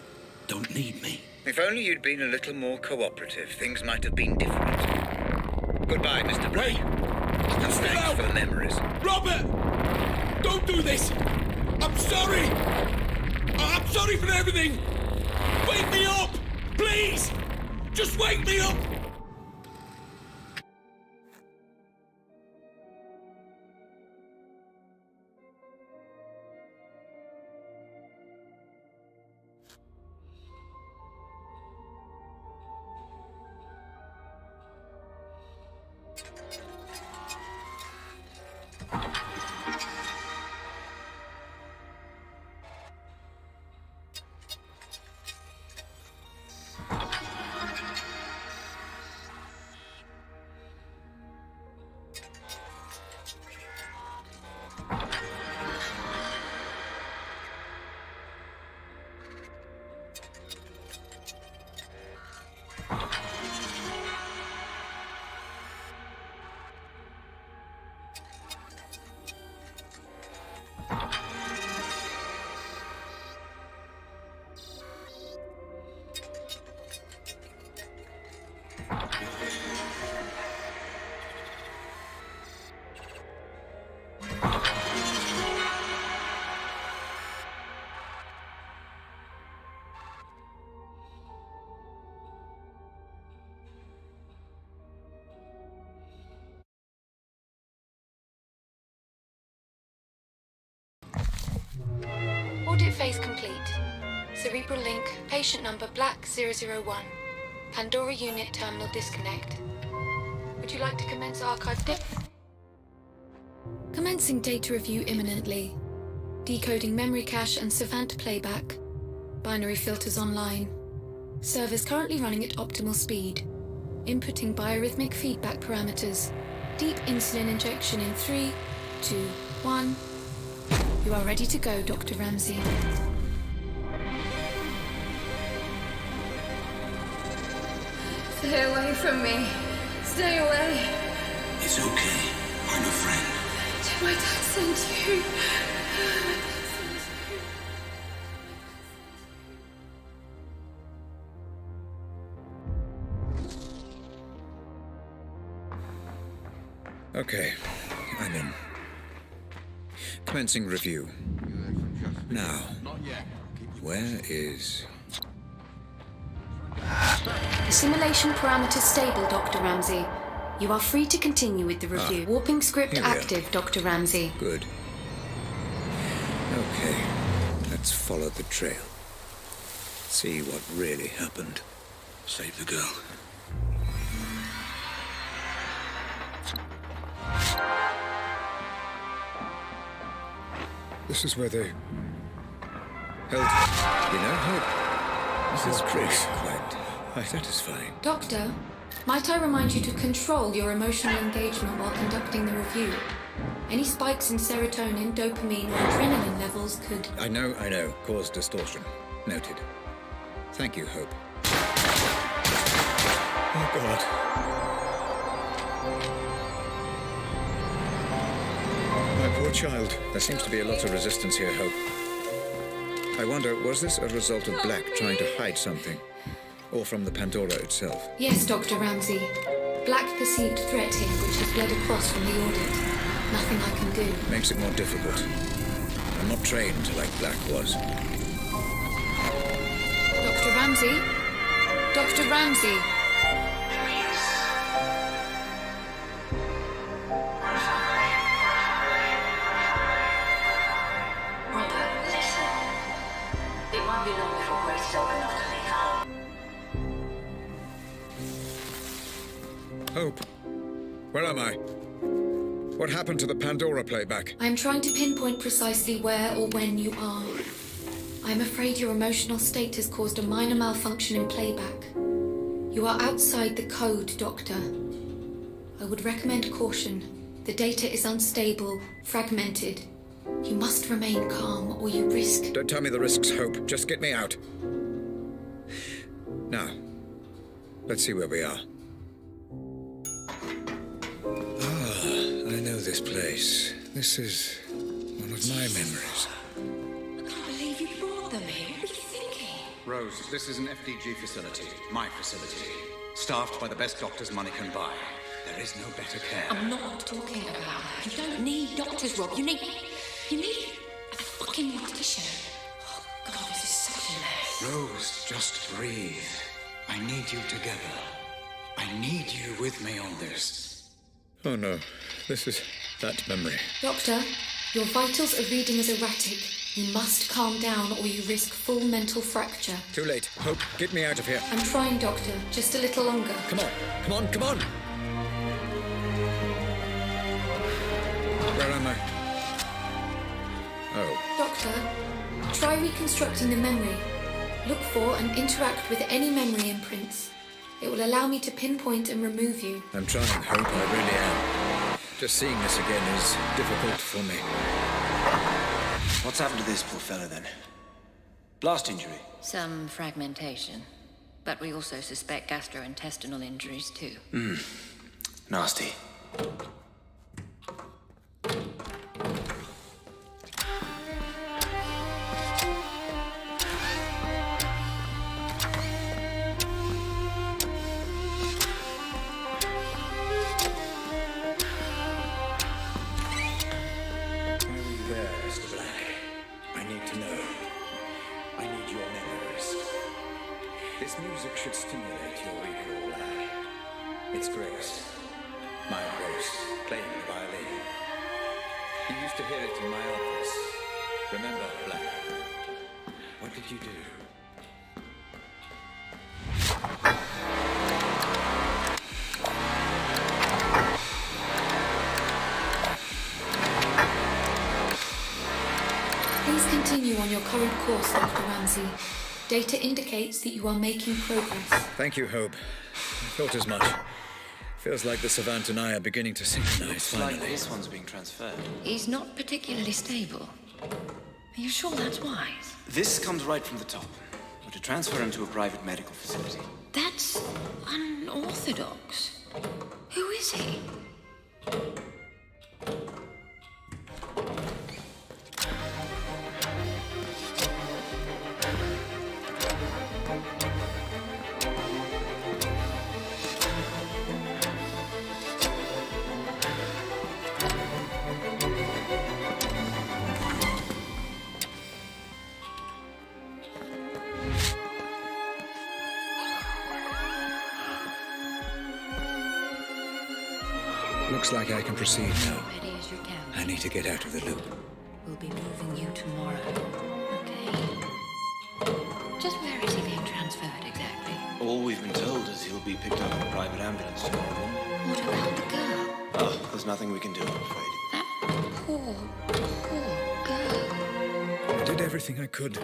don't need me? If only you'd been a little more cooperative, things might have been different. Goodbye, Mr. Black. And thanks for the memories. Robert! Don't do this! I'm sorry! I'm sorry for everything! Wake me up! Please! Just wake me up! Audit phase complete. Cerebral link, patient number Black 001. Pandora unit terminal disconnect. Would you like to commence archive Commencing data review imminently. Decoding memory cache and Savant playback. Binary filters online. Servers currently running at optimal speed. Inputting biorhythmic feedback parameters. Deep insulin injection in 3, 2, 1. You are ready to go, Dr. Ramsey. Stay away from me. Stay away. It's okay. I'm a friend. Did my dad send you? Okay, I'm in. Commencing review. Now, where is... Simulation parameters stable, Dr. Ramsey. You are free to continue with the review. Warping script here we are. active, Dr. Ramsey. Good. Okay, let's follow the trail. See what really happened. Save the girl. This is where they held her. You know, Hope. This is Grace. Quite satisfying. Doctor, might I remind you to control your emotional engagement while conducting the review? Any spikes in serotonin, dopamine, or adrenaline levels could... I know. Cause distortion. Noted. Thank you, Hope. Oh, God. My poor child. There seems to be a lot of resistance here, Hope. I wonder, was this a result of Black trying to hide something? Or from the Pandora itself? Yes, Dr. Ramsey. Black perceived threat here, which has bled across from the audit. Nothing I can do. Makes it more difficult. I'm not trained like Black was. Dr. Ramsey? Dr. Ramsey? Robert, listen. It won't be long before Grace is old enough to leave home. Hope, where am I? What happened to the Pandora playback? I'm trying to pinpoint precisely where or when you are. I'm afraid your emotional state has caused a minor malfunction in playback. You are outside the code, Doctor. I would recommend caution. The data is unstable, fragmented. You must remain calm, or you risk... Don't tell me the risks, Hope. Just get me out. Now, let's see where we are. I know this place. This is one of my memories. I can't believe you brought them here. What are you thinking? Rose, this is an FDG facility. My facility. Staffed by the best doctors money can buy. There is no better care. I'm not talking about that. You don't need doctors, Rob. You need a fucking mortician. Oh, God, this is such a mess. Rose, just breathe. I need you together. I need you with me on this. Oh no, this is that memory. Doctor, your vitals are reading as erratic. You must calm down or you risk full mental fracture. Too late. Hope, get me out of here. I'm trying, Doctor. Just a little longer. Come on, come on, come on! Where am I? Oh. Doctor, try reconstructing the memory. Look for and interact with any memory imprints. It will allow me to pinpoint and remove you. I'm trying, Hope, I really am. Just seeing this again is difficult for me. What's happened to this poor fella, then? Blast injury? Some fragmentation. But we also suspect gastrointestinal injuries, too. Nasty. This music should stimulate your recall, lad. It's Grace. My Grace, playing the violin. You used to hear it in my office. Remember, Black? What did you do? Please continue on your current course, Dr. Ramsey. Data indicates that you are making progress. Thank you, Hope. I thought as much. Feels like the Savant and I are beginning to synchronize, finally. Like this one's being transferred. He's not particularly stable. Are you sure that's wise? This comes right from the top. We're to transfer him to a private medical facility. That's unorthodox. Who is he? Looks like I can proceed now. Ready as you can. I need to get out of the loop. We'll be moving you tomorrow. Okay. Just where is he being transferred exactly? All we've been told is he'll be picked up in a private ambulance tomorrow morning. What about the girl? Oh, there's nothing we can do, I'm afraid. Poor girl. I did everything I could.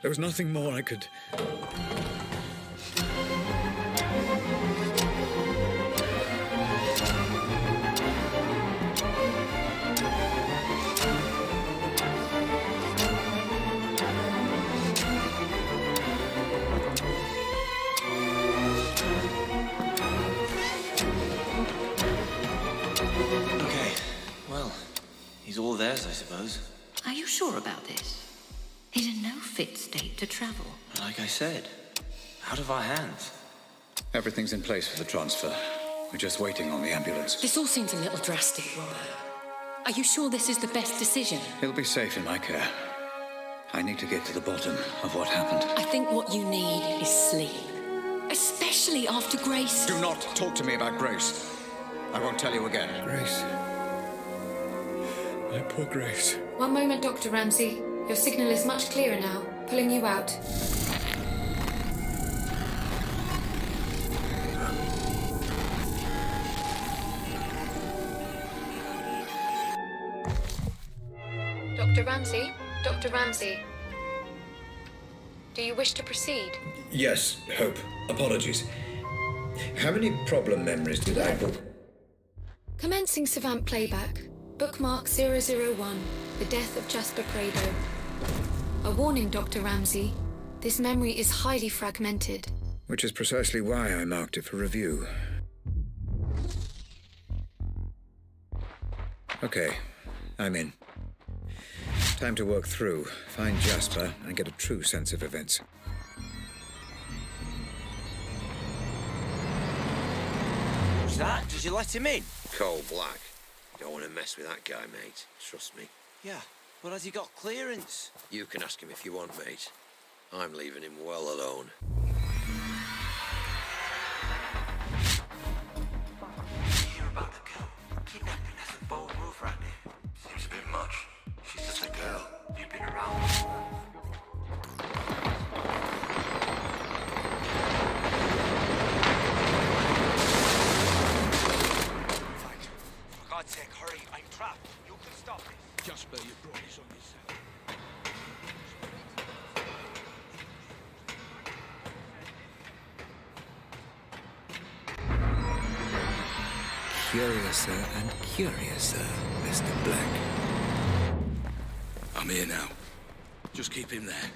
There was nothing more I could... Okay, well, he's all theirs, I suppose. Are you sure about this? He's in no fit state to travel. Like I said, out of our hands. Everything's in place for the transfer. We're just waiting on the ambulance. This all seems a little drastic, Robert. Are you sure this is the best decision? He'll be safe in my care. I need to get to the bottom of what happened. I think what you need is sleep. Especially after Grace. Do not talk to me about Grace. I won't tell you again. Grace. My poor Grace. One moment, Dr. Ramsey. Your signal is much clearer now. Pulling you out. Dr. Ramsey? Dr. Ramsey? Do you wish to proceed? Yes, Hope. Apologies. How many problem memories did I book? Commencing Savant playback. Bookmark 001. The death of Jasper Prado. A warning, Dr. Ramsey. This memory is highly fragmented. Which is precisely why I marked it for review. Okay, I'm in. Time to work through, find Jasper, and get a true sense of events. Who's that? Did you let him in? Cold Black. Don't want to mess with that guy, mate. Trust me. Yeah, but has he got clearance? You can ask him if you want, mate. I'm leaving him well alone. Hear about the girl? Kidnapping is a bold move right there. Seems a bit much. She's just a girl. You've been around. For God's sake, hurry. I'm trapped. You can stop this. Jasper, you brought this on yourself. Curiouser and curiouser, Mr. Black. I'm here now. Just keep him there.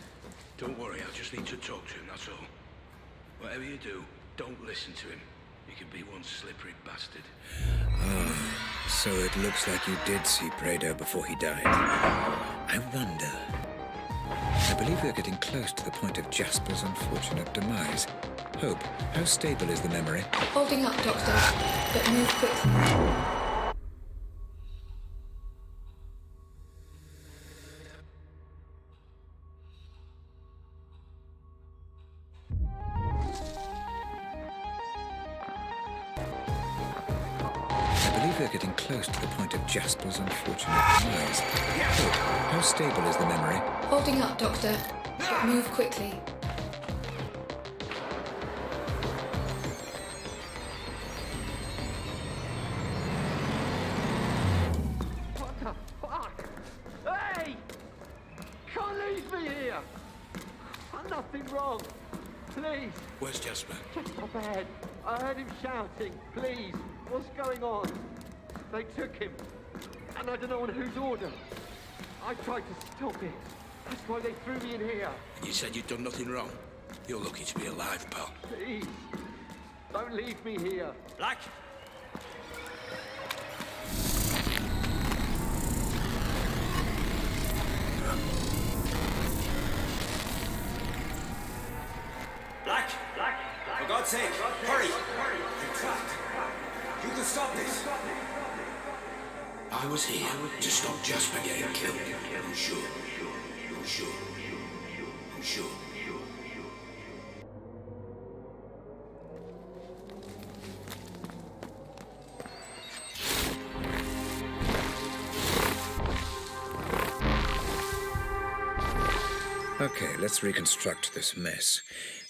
Don't worry, I just need to talk to him, that's all. Whatever you do, don't listen to him. He can be one slippery bastard. Ah, so it looks like you did see Prado before he died. I wonder. I believe we're getting close to the point of Jasper's unfortunate demise. Hope, how stable is the memory? Holding up, Doctor, but move quickly. I believe we're getting close to the point of Jasper's unfortunate demise. Hope, how stable is the memory? Holding up, Doctor, but move quickly. What the fuck? Hey! Can't leave me here! I'm nothing wrong. Please, Where's Jasper? just up ahead. I heard him shouting. Please, what's going on? They took him, and I don't know on whose order. I tried to stop it. That's why they threw me in here. And you said you'd done nothing wrong? You're lucky to be alive, pal. Please, don't leave me here. Black! Black! Black! For God's sake, hurry! I'm trapped. You can stop this. I was here to stop Jasper getting killed. I'm sure. I'm sure. I'm sure. Okay, let's reconstruct this mess.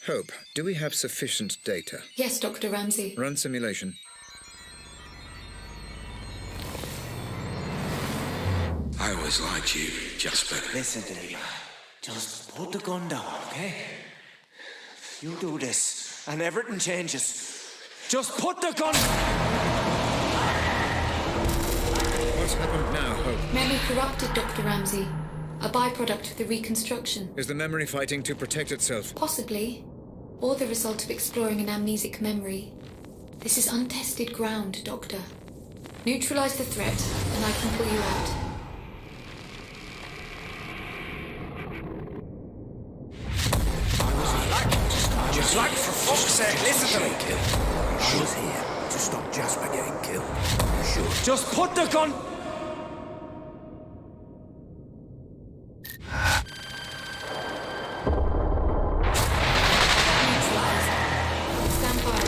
Hope, do we have sufficient data? Yes, Dr. Ramsey. Run simulation. I always liked you, Jasper. Listen to me. Just put the gun down, okay? You do this, and everything changes. Just put the gun... What's happened now, Hope? Memory corrupted, Dr. Ramsey. A byproduct of the reconstruction. Is the memory fighting to protect itself? Possibly. Or the result of exploring an amnesic memory. This is untested ground, Doctor. Neutralize the threat, and I can pull you out. Just like, for fuck's sake, listen to me. I was here to stop Jasper getting killed. Sure. Just put the gun... Stand by.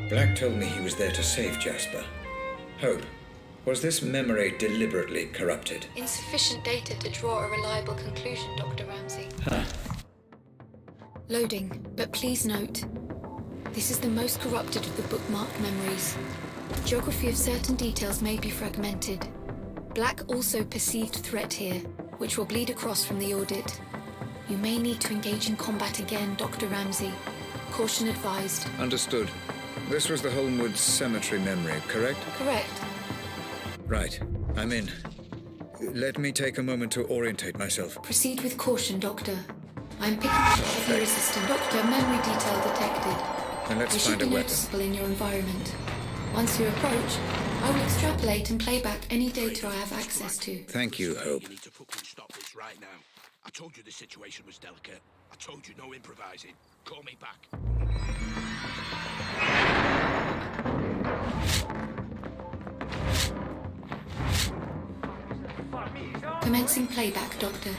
Black told me he was there to save Jasper. Hope, was this memory deliberately corrupted? Insufficient data to draw a reliable conclusion, Dr. Ramsey. Huh. Loading, but please note, this is the most corrupted of the bookmarked memories. Geography of certain details may be fragmented. Black also perceived threat here, which will bleed across from the audit. You may need to engage in combat again, Dr. Ramsey. Caution advised. Understood. This was the Holmwood Cemetery memory, correct? Correct. Right. I'm in. Let me take a moment to orientate myself. Proceed with caution, Doctor. I'm picking up heavy resistant. Doctor, memory detail detected. Then let's They find should a be weapon. noticeable in your environment. Once you approach, I will extrapolate and play back any data I have access to. Thank you, Hope. You need to fucking stop this right now. I told you the situation was delicate. I told you no improvising. Call me back. Commencing playback, Doctor.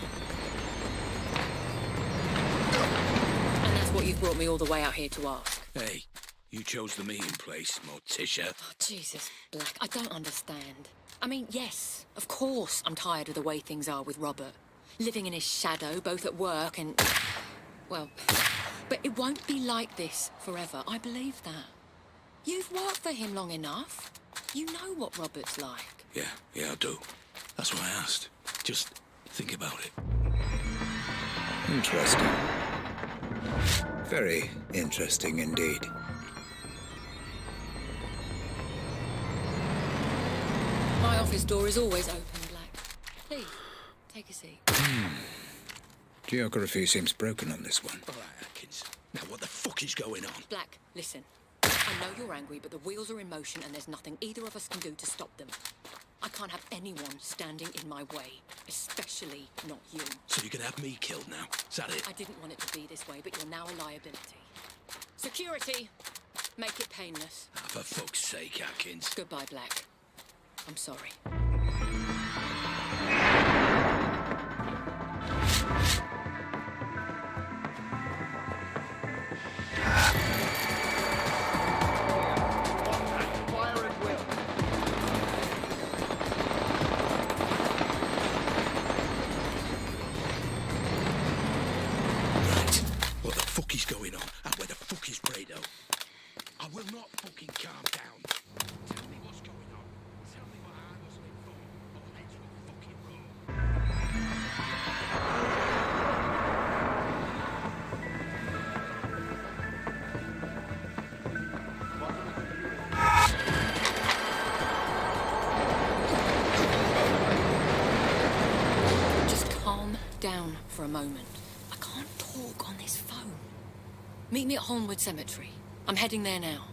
And that's what you've brought me all the way out here to ask. Hey, you chose the meeting place, Morticia. Oh, Jesus, Black, I don't understand. I mean, yes, of course I'm tired of the way things are with Robert. Living in his shadow, both at work and... Well, but it won't be like this forever. I believe that. You've worked for him long enough. You know what Robert's like. Yeah, I do. That's why I asked. Just think about it. Interesting. Very interesting indeed. My office door is always open, Black. Please, take a seat. Geography seems broken on this one. All right, Atkins. Now what the fuck is going on? Black, listen. I know you're angry, but the wheels are in motion and there's nothing either of us can do to stop them. I can't have anyone standing in my way, especially not you. So you're gonna have me killed now? Is that it? I didn't want it to be this way, but you're now a liability. Security! Make it painless. Ah, for fuck's sake, Atkins. Goodbye, Black. I'm sorry. What the fuck is going on? And where the fuck is Brado? I will not fucking calm down. Tell me what's going on. Tell me what I was in for. Or heads will fucking roll. Just calm down for a moment. I can't talk on this phone. Meet me at Holmwood Cemetery. I'm heading there now.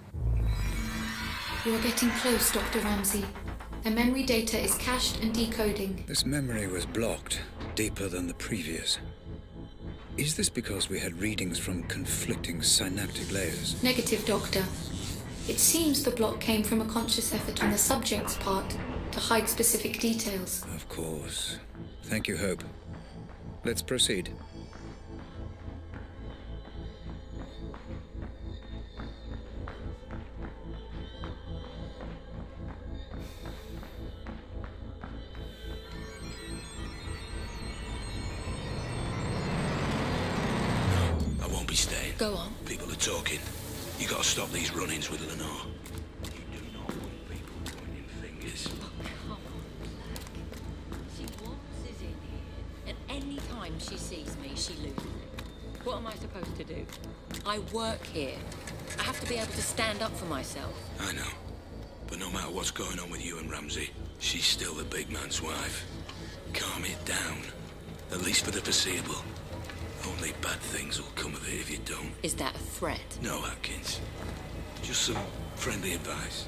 You are getting close, Dr. Ramsey. The memory data is cached and decoding. This memory was blocked, deeper than the previous. Is this because we had readings from conflicting synaptic layers? Negative, Doctor. It seems the block came from a conscious effort on the subject's part to hide specific details. Of course. Thank you, Hope. Let's proceed. Go on. People are talking. You gotta stop these run-ins with Lenore. You do not want people pointing fingers. Come on, Black. She wants us in here, and any time she sees me, she loses it. What am I supposed to do? I work here. I have to be able to stand up for myself. I know. But no matter what's going on with you and Ramsey, she's still the big man's wife. Calm it down. At least for the foreseeable. Only bad things will come of it if you don't. Is that a threat? No, Atkins. Just some friendly advice.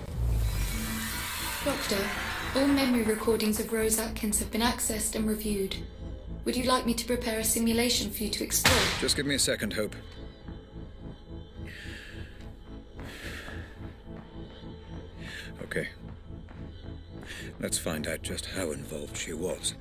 Doctor, all memory recordings of Rose Atkins have been accessed and reviewed. Would you like me to prepare a simulation for you to explore? Just give me a second, Hope. Okay. Let's find out just how involved she was.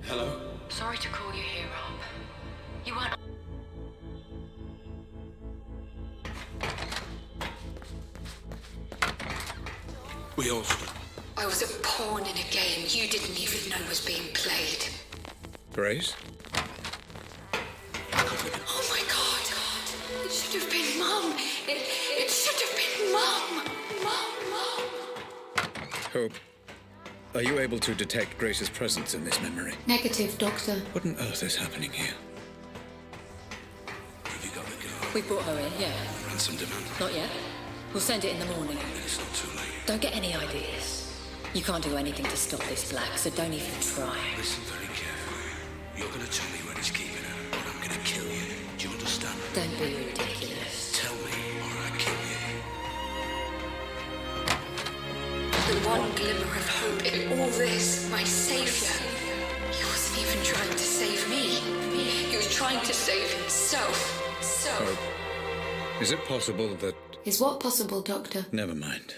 Hello? Sorry to call you here, Rob. You weren't... We all stood. I was a pawn in a game you didn't even know was being played. Grace? Oh my God! It should have been Mum! It should have been Mum! Mum! Hope, are you able to detect Grace's presence in this memory? Negative, Doctor. What on earth is happening here? Have you got the girl? We brought her in, yeah. Ransom demand? Not yet. We'll send it in the morning. It's not too late. Don't get any ideas. You can't do anything to stop this, Black, so don't even try. Listen very carefully. You're gonna tell me where he's keeping her, or I'm gonna kill you. Do you understand? Don't be ridiculous. Tell me, or I kill you. The one glimmer of hope in all this, my savior. He wasn't even trying to save me. He was trying to save himself. Hope, is it possible that... Is what possible, Doctor? Never mind.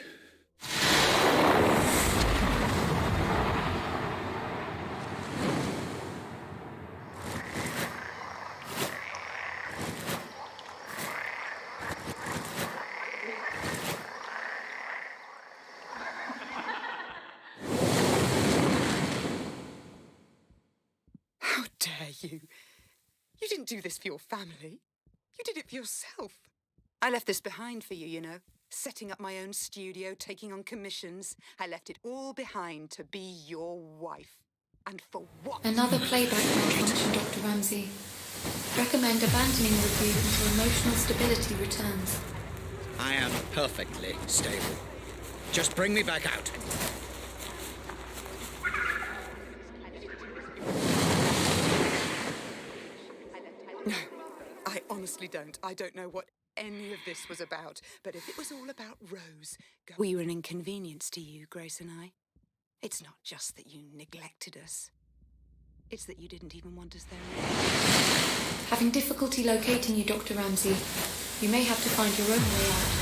How dare you? You didn't do this for your family. You did it for yourself. I left this behind for you, you know. Setting up my own studio, taking on commissions. I left it all behind to be your wife. And for what? Another playback malfunction, Dr. Ramsey. Recommend abandoning review until emotional stability returns. I am perfectly stable. Just bring me back out. No, I honestly don't. I don't know what any of this was about. But if it was all about Rose, we were an inconvenience to you, Grace and I. It's not just that you neglected us. It's that you didn't even want us there. Having difficulty locating you, Dr. Ramsey. You may have to find your own way out.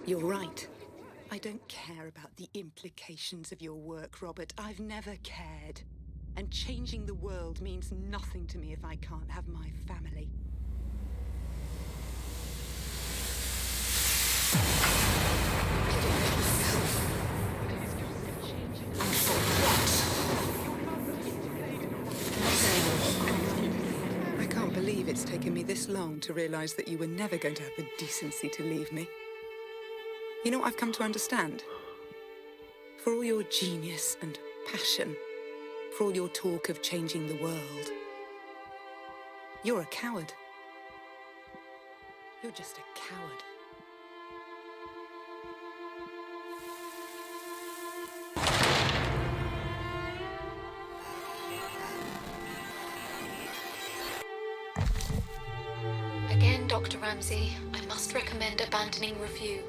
You're right. I don't care about the implications of your work, Robert. I've never cared. And changing the world means nothing to me if I can't have my family. And for what? I can't believe it's taken me this long to realize that you were never going to have the decency to leave me. You know what I've come to understand? For all your genius and passion, for all your talk of changing the world, you're a coward. You're just a coward. Again, Dr. Ramsey, I must recommend abandoning review.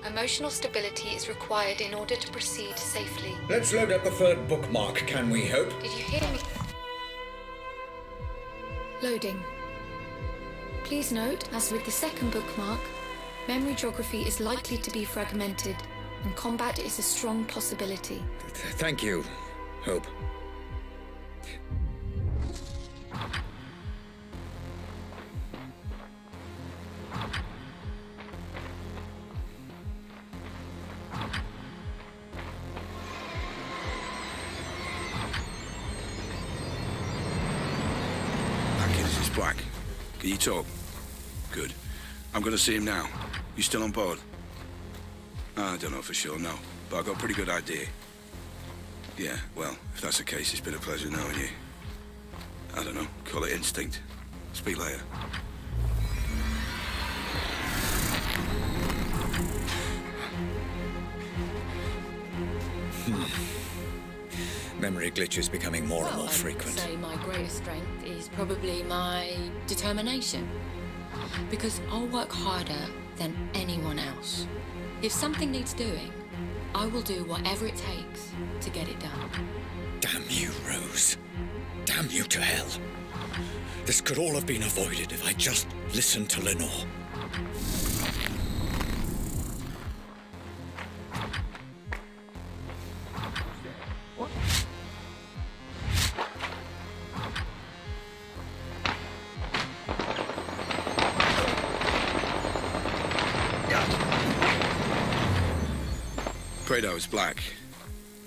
Emotional stability is required in order to proceed safely. Let's load up the third bookmark, can we, Hope? Did you hear me? Loading. Please note, as with the second bookmark, memory geography is likely to be fragmented, and combat is a strong possibility. Thank you, Hope. This is Black. Can you talk? Good. I'm gonna see him now. You still on board? I don't know for sure, no. But I've got a pretty good idea. Yeah, well, if that's the case, it's been a pleasure knowing you. I don't know, call it instinct. Speak later. Memory glitches becoming more and more I would frequent. say my greatest strength is probably my determination. Because I'll work harder than anyone else. If something needs doing, I will do whatever it takes to get it done. Damn you, Rose. Damn you to hell. This could all have been avoided if I just listened to Lenore. Fredo, it's Black.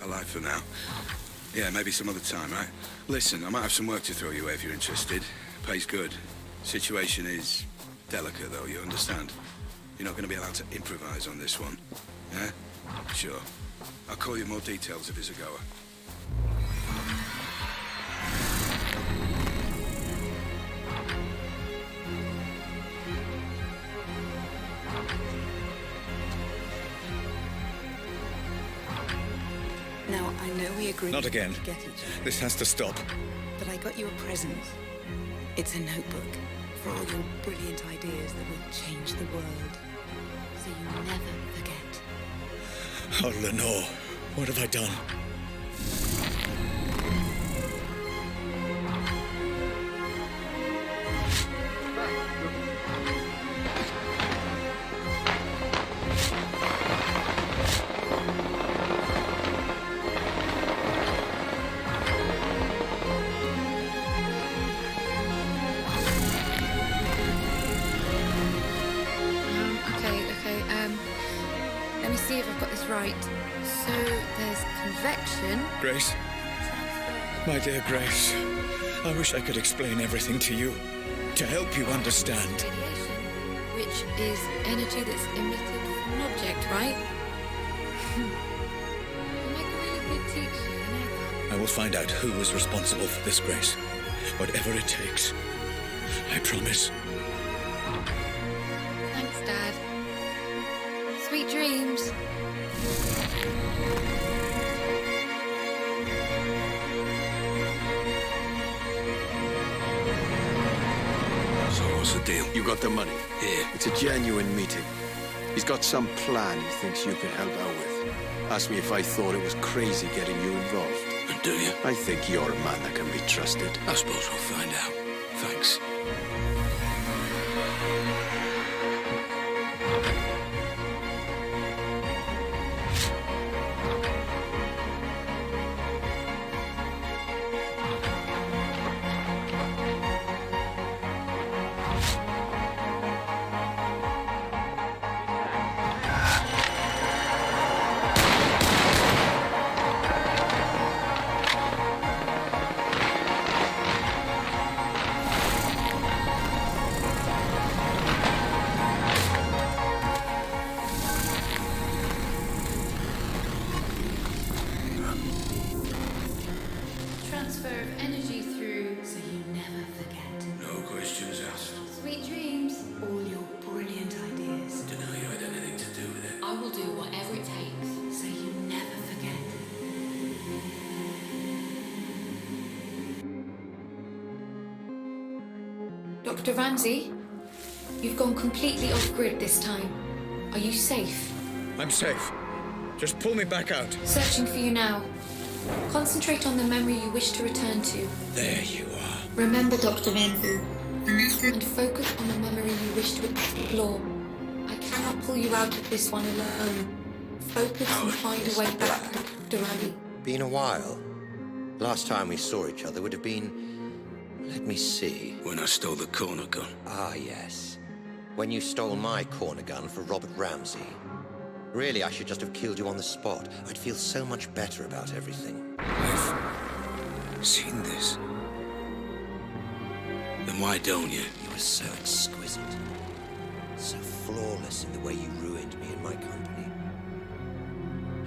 Alive for now. Yeah, maybe some other time, right? Listen, I might have some work to throw your way if you're interested. Pays good. Situation is delicate, though, you understand? You're not going to be allowed to improvise on this one. Yeah? Sure. I'll call you more details if it's a goer. Now, I know we agreed Not again. to get each other, This has to stop. but I got you a present. It's a notebook for all your brilliant ideas that will change the world. So you never forget. Oh, Lenore, what have I done? Let me see if I've got this right. So there's convection. Grace? My dear Grace, I wish I could explain everything to you, to help you understand. Radiation, which is energy that's emitted from an object, right? You're like a really good teacher, you know that. I will find out who was responsible for this, Grace. Whatever it takes. I promise. Thanks, Dad. Sweet dreams. So what's the deal? You got the money? Here. It's a genuine meeting. He's got some plan he thinks you can help out with. Asked me if I thought it was crazy getting you involved. And do you? I think you're a man that can be trusted. I suppose we'll find out. Thanks. Transfer of energy through, so you never forget. No questions asked. Sweet dreams. All your brilliant ideas, Deny you had anything to do with it. I will do whatever it takes. so you never forget. Dr. Ramsey, you've gone completely off-grid this time. Are you safe? I'm safe. Just pull me back out. Searching for you now. Concentrate on the memory you wish to return to. There you are. Remember, Dr. Ramsey, and focus on the memory you wish to explore. I cannot pull you out of this one alone. Focus and find a way back, Dr. Rami. Been a while. Last time we saw each other would have been... Let me see. When I stole the corner gun. Ah, yes. When you stole my corner gun for Robert Ramsey. Really, I should just have killed you on the spot. I'd feel so much better about everything. I've seen this. Then why don't you? You were so exquisite. So flawless in the way you ruined me and my company.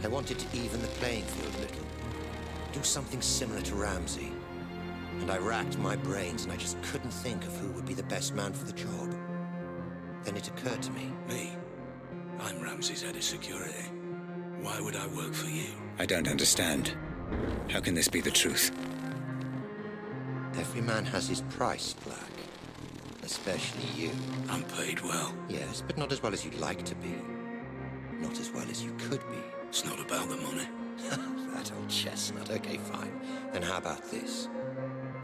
I wanted to even the playing field a little. Do something similar to Ramsey. And I racked my brains and I just couldn't think of who would be the best man for the job. Then it occurred to me. Me? I'm Ramsey's head of security. Why would I work for you? I don't understand. How can this be the truth? Every man has his price, Black. Especially you. I'm paid well. Yes, but not as well as you'd like to be. Not as well as you could be. It's not about the money. That old chestnut. Okay, fine. Then how about this?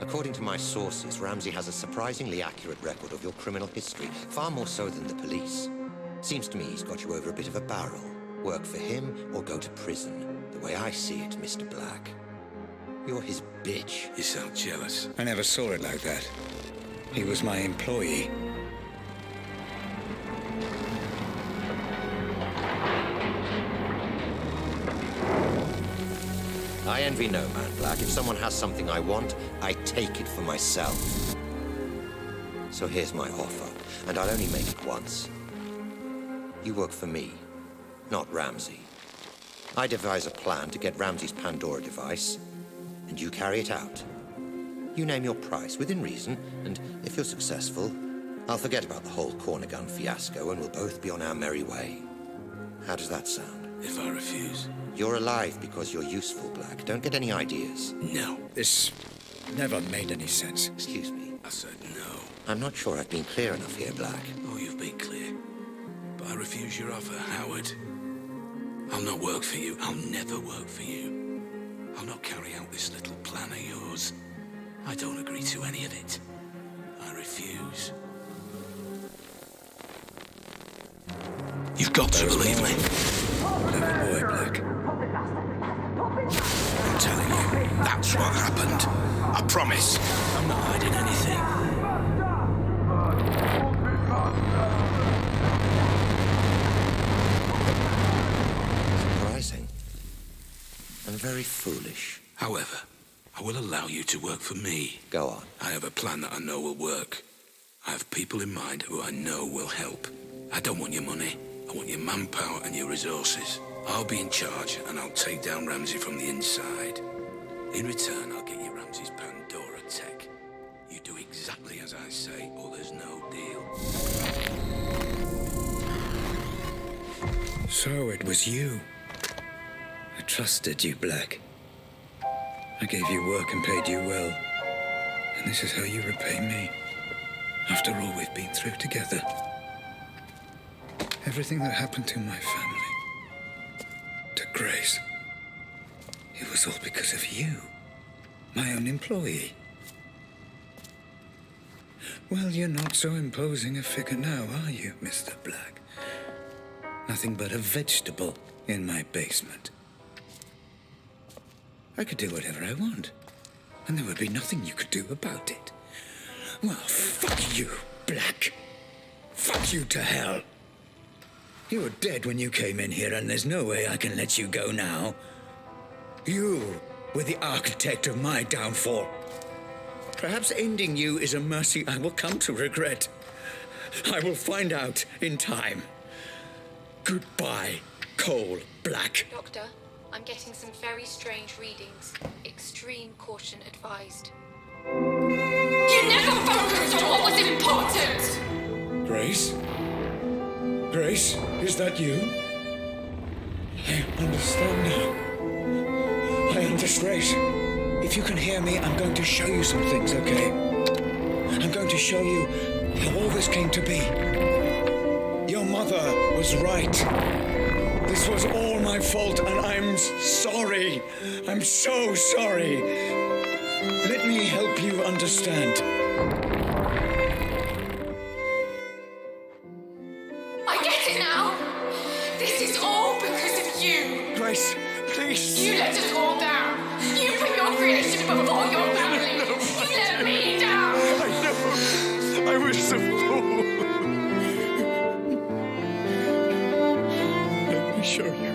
According to my sources, Ramsey has a surprisingly accurate record of your criminal history, far more so than the police. Seems to me he's got you over a bit of a barrel. Work for him or go to prison. The way I see it, Mr. Black. You're his bitch. You sound jealous. I never saw it like that. He was my employee. I envy no man, Black. If someone has something I want, I take it for myself. So here's my offer, and I'll only make it once. You work for me, not Ramsey. I devise a plan to get Ramsey's Pandora device, and you carry it out. You name your price, within reason, and if you're successful, I'll forget about the whole corner gun fiasco and we'll both be on our merry way. How does that sound? If I refuse? You're alive because you're useful, Black. Don't get any ideas. No. This never made any sense. Excuse me. I said no. I'm not sure I've been clear enough here, Black. Oh, you've been clear. But I refuse your offer, Howard. I'll not work for you. I'll never work for you. I'll not carry out this little plan of yours. I don't agree to any of it. I refuse. You've got to believe me. Clever boy, Black. I'm telling you, that's what happened. I promise. I'm not hiding anything. Surprising. And very foolish. However, I will allow you to work for me. Go on. I have a plan that I know will work. I have people in mind who I know will help. I don't want your money. I want your manpower and your resources. I'll be in charge and I'll take down Ramsey from the inside. In return, I'll get you Ramsey's Pandora tech. You do exactly as I say or there's no deal. So it was you. I trusted you, Black. I gave you work and paid you well. And this is how you repay me. After all we've been through together. Everything that happened to my family. To Grace. It was all because of you. My own employee. Well, you're not so imposing a figure now, are you, Mr. Black? Nothing but a vegetable in my basement. I could do whatever I want, and there would be nothing you could do about it. Well, fuck you, Black. Fuck you to hell. You were dead when you came in here, and there's no way I can let you go now. You were the architect of my downfall. Perhaps ending you is a mercy I will come to regret. I will find out in time. Goodbye, Cole Black. Doctor, I'm getting some very strange readings. Extreme caution advised. You never focused on what was important! Grace? Grace, is that you? I understand now. I understand. If you can hear me, I'm going to show you some things, okay? I'm going to show you how all this came to be. Your mother was right. This was all my fault, and I'm sorry. I'm so sorry. Let me help you understand. get it now? This is all because of you. Grace, please. You let us all down. You put your creation before your family. You let me down. I know. I was a fool. Let me show you.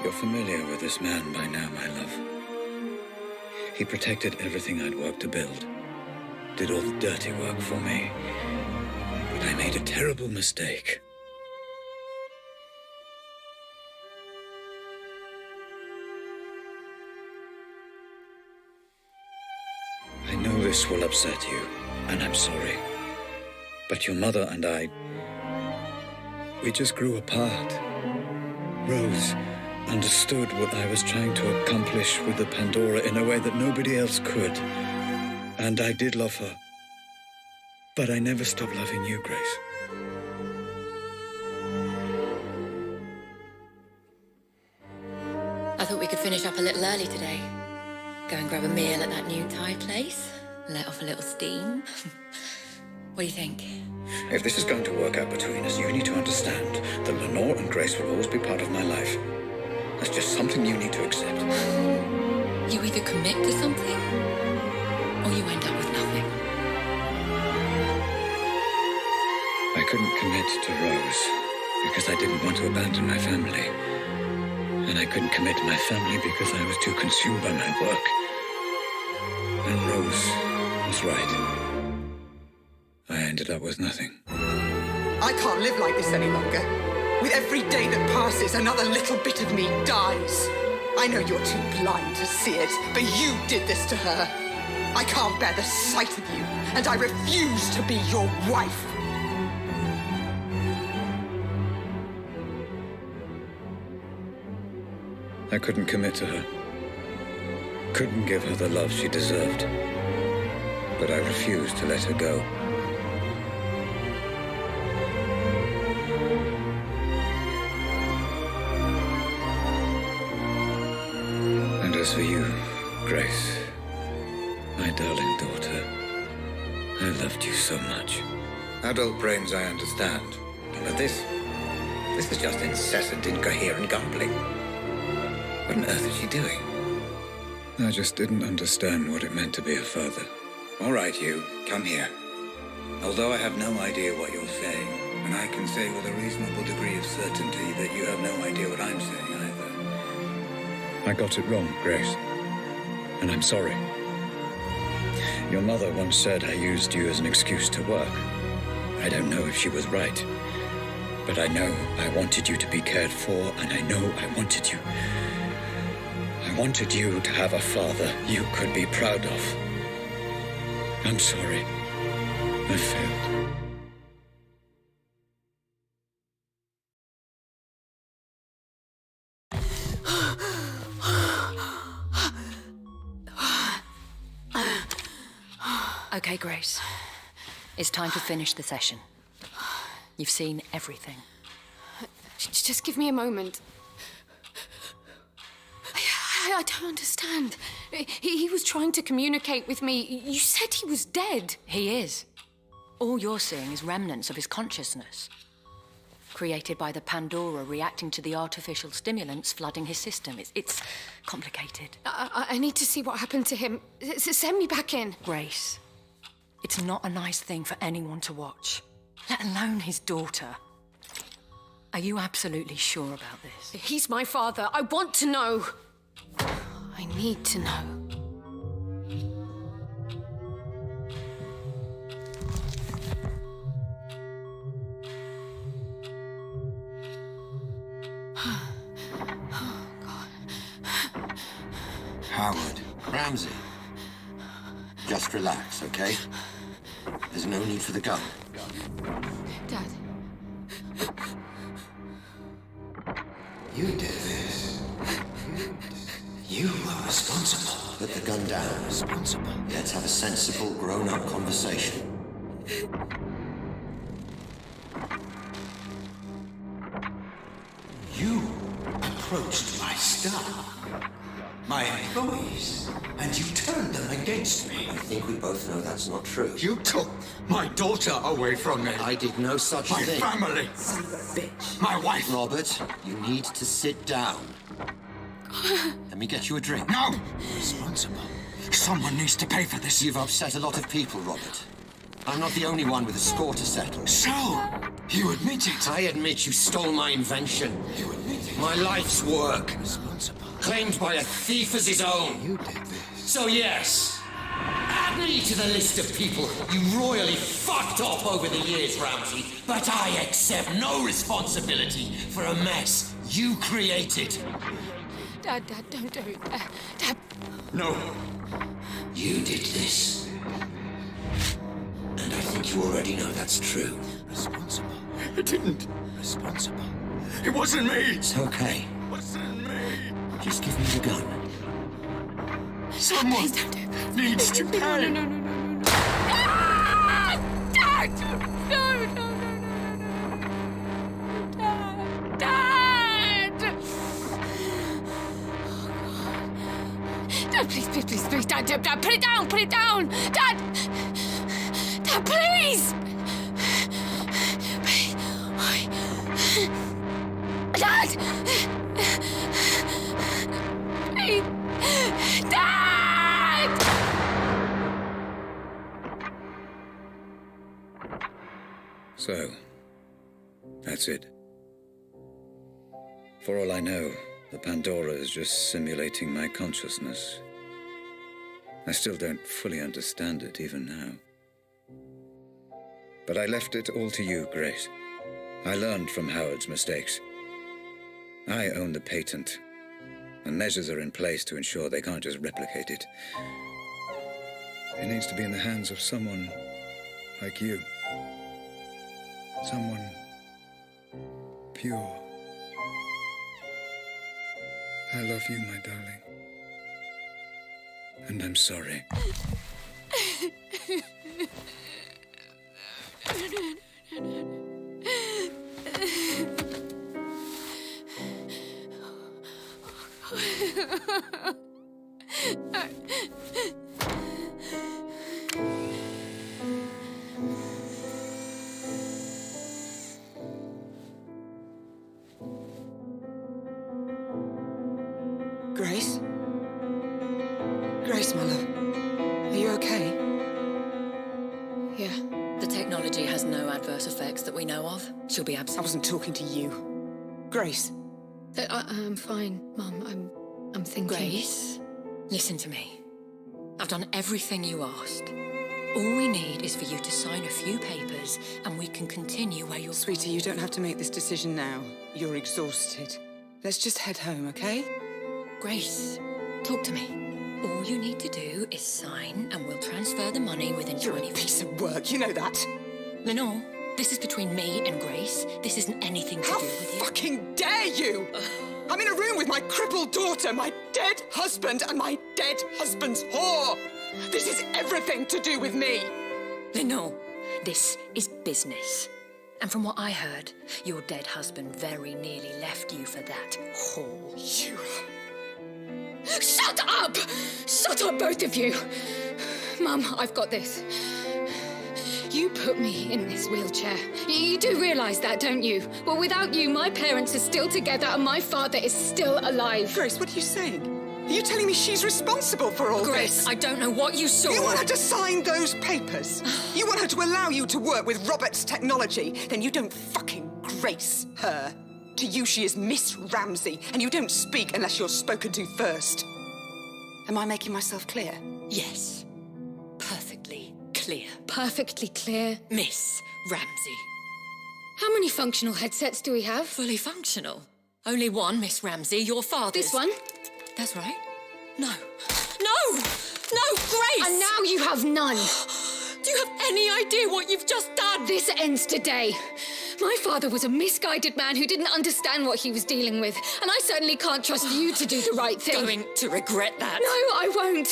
You're familiar with this man by now, my love. He protected everything I'd worked to build. Did all the dirty work for me. But I made a terrible mistake. I know this will upset you, and I'm sorry. But your mother and I, we just grew apart. Rose understood what I was trying to accomplish with the Pandora in a way that nobody else could. And I did love her. But I never stopped loving you, Grace. I thought we could finish up a little early today. Go and grab a meal at that new Thai place. Let off a little steam. What do you think? If this is going to work out between us, you need to understand that Lenore and Grace will always be part of my life. That's just something you need to accept. You either commit to something, or you end up with nothing. I couldn't commit to Rose because I didn't want to abandon my family. And I couldn't commit to my family because I was too consumed by my work. And Rose was right. I ended up with nothing. I can't live like this any longer. With every day that passes, another little bit of me dies. I know you're too blind to see it, but you did this to her. I can't bear the sight of you, and I refuse to be your wife. I couldn't commit to her. Couldn't give her the love she deserved. But I refused to let her go. And as for you, Grace, my darling daughter, I loved you so much. Adult brains I understand. But this is just incessant, incoherent gambling. What on earth is she doing? I just didn't understand what it meant to be a father. All right, you, come here. Although I have no idea what you're saying, and I can say with a reasonable degree of certainty that you have no idea what I'm saying either. I got it wrong, Grace. And I'm sorry. Your mother once said I used you as an excuse to work. I don't know if she was right. But I know I wanted you to be cared for, and I know I wanted you. I wanted you to have a father you could be proud of. I'm sorry. I failed. Okay, Grace. It's time to finish the session. You've seen everything. Just give me a moment. I don't understand. He was trying to communicate with me. You said he was dead. He is. All you're seeing is remnants of his consciousness, created by the Pandora reacting to the artificial stimulants flooding his system. It's complicated. I need to see what happened to him. Send me back in. Grace, it's not a nice thing for anyone to watch, let alone his daughter. Are you absolutely sure about this? He's my father. I want to know. I need to know. Howard, Ramsey. Just relax, okay? There's no need for the gun. Dad. You did this. You are responsible. Put the gun down. Responsible. Let's have a sensible, grown-up conversation. You approached my staff, my employees, and you turned them against me. I think we both know that's not true. You took my daughter away from me. I did no such my thing. family. Son of a bitch. My wife. Robert, you need to sit down. Let me get you a drink. No! Responsible. Someone needs to pay for this. You've upset a lot of people, Robert. I'm not the only one with a score to settle. So, you admit it? I admit you stole my invention. You admit it? My life's work. Responsible. Claimed by a thief as his own. You did this. So yes, add me to the list of people you royally fucked off over the years, Ramsey. But I accept no responsibility for a mess you created. Dad, don't do it. Dad. No. You did this. And I think you already know that's true. Responsible. It didn't. Responsible. It wasn't me. It's okay. It wasn't me. Just give me the gun. Someone Please don't do it. needs to pay. No. Ah! Dad! No. Dad! Oh, God. Dad, please, Dad, put it down! Dad, please! Dad! Please! Dad! So, that's it. For all I know, the Pandora is just simulating my consciousness. I still don't fully understand it even now. But I left it all to you, Grace. I learned from Howard's mistakes. I own the patent, and measures are in place to ensure they can't just replicate it. It needs to be in the hands of someone like you. Someone pure. I love you, my darling. And I'm sorry. Grace? Grace, my love. Are you okay? Yeah. The technology has no adverse effects that we know of. She'll be I absolutely... wasn't talking to you. Grace. I'm fine, Mum. I'm thinking. Grace, listen to me. I've done everything you asked. All we need is for you to sign a few papers, and we can continue where you're... Sweetie, you don't have to make this decision now. You're exhausted. Let's just head home, okay? Grace, talk to me. All you need to do is sign, and we'll transfer the money within 20 minutes. Piece of work, you know that. Lenore, this is between me and Grace. This isn't anything to do with you. How fucking dare you! I'm in a room with my crippled daughter, my dead husband, and my dead husband's whore! This is everything to do with me! Lenore, this is business. And from what I heard, your dead husband very nearly left you for that whore. You... Shut up! Shut up, both of you! Mum, I've got this. You put me in this wheelchair. You do realise that, don't you? Well, without you, my parents are still together and my father is still alive. Grace, what are you saying? Are you telling me she's responsible for all Grace, this? I don't know what you saw. You want her to sign those papers? You want her to allow you to work with Robert's technology? Then you don't fucking grace her. To you, she is Miss Ramsey, and you don't speak unless you're spoken to first. Am I making myself clear? Yes. Perfectly clear. Perfectly clear. Miss Ramsey. How many functional headsets do we have? Fully functional. Only one, Miss Ramsey, your father's. This one? That's right. No. No! No, Grace! And now you have none. Do you have any idea what you've just done? This ends today. My father was a misguided man who didn't understand what he was dealing with, and I certainly can't trust you to do the right thing. Going to regret that. No, I won't.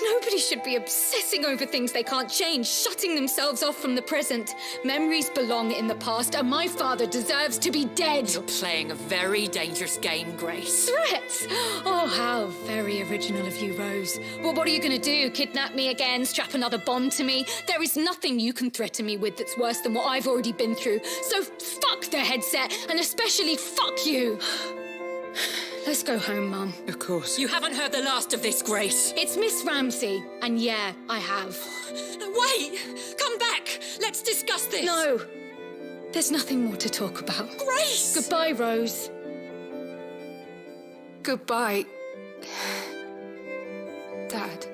Nobody should be obsessing over things they can't change, shutting themselves off from the present. Memories belong in the past, and my father deserves to be dead. You're playing a very dangerous game, Grace. Threats? Oh, how very original of you, Rose. Well, what are you going to do? Kidnap me again? Strap another bomb to me? There is nothing you can threaten me with that's worse than what I've already been through. So fuck the headset, and especially fuck you. Let's go home, Mum. Of course. You haven't heard the last of this, Grace. It's Miss Ramsey, and yeah, I have. No, wait! Come back! Let's discuss this! No. There's nothing more to talk about. Grace! Goodbye, Rose. Goodbye, Dad.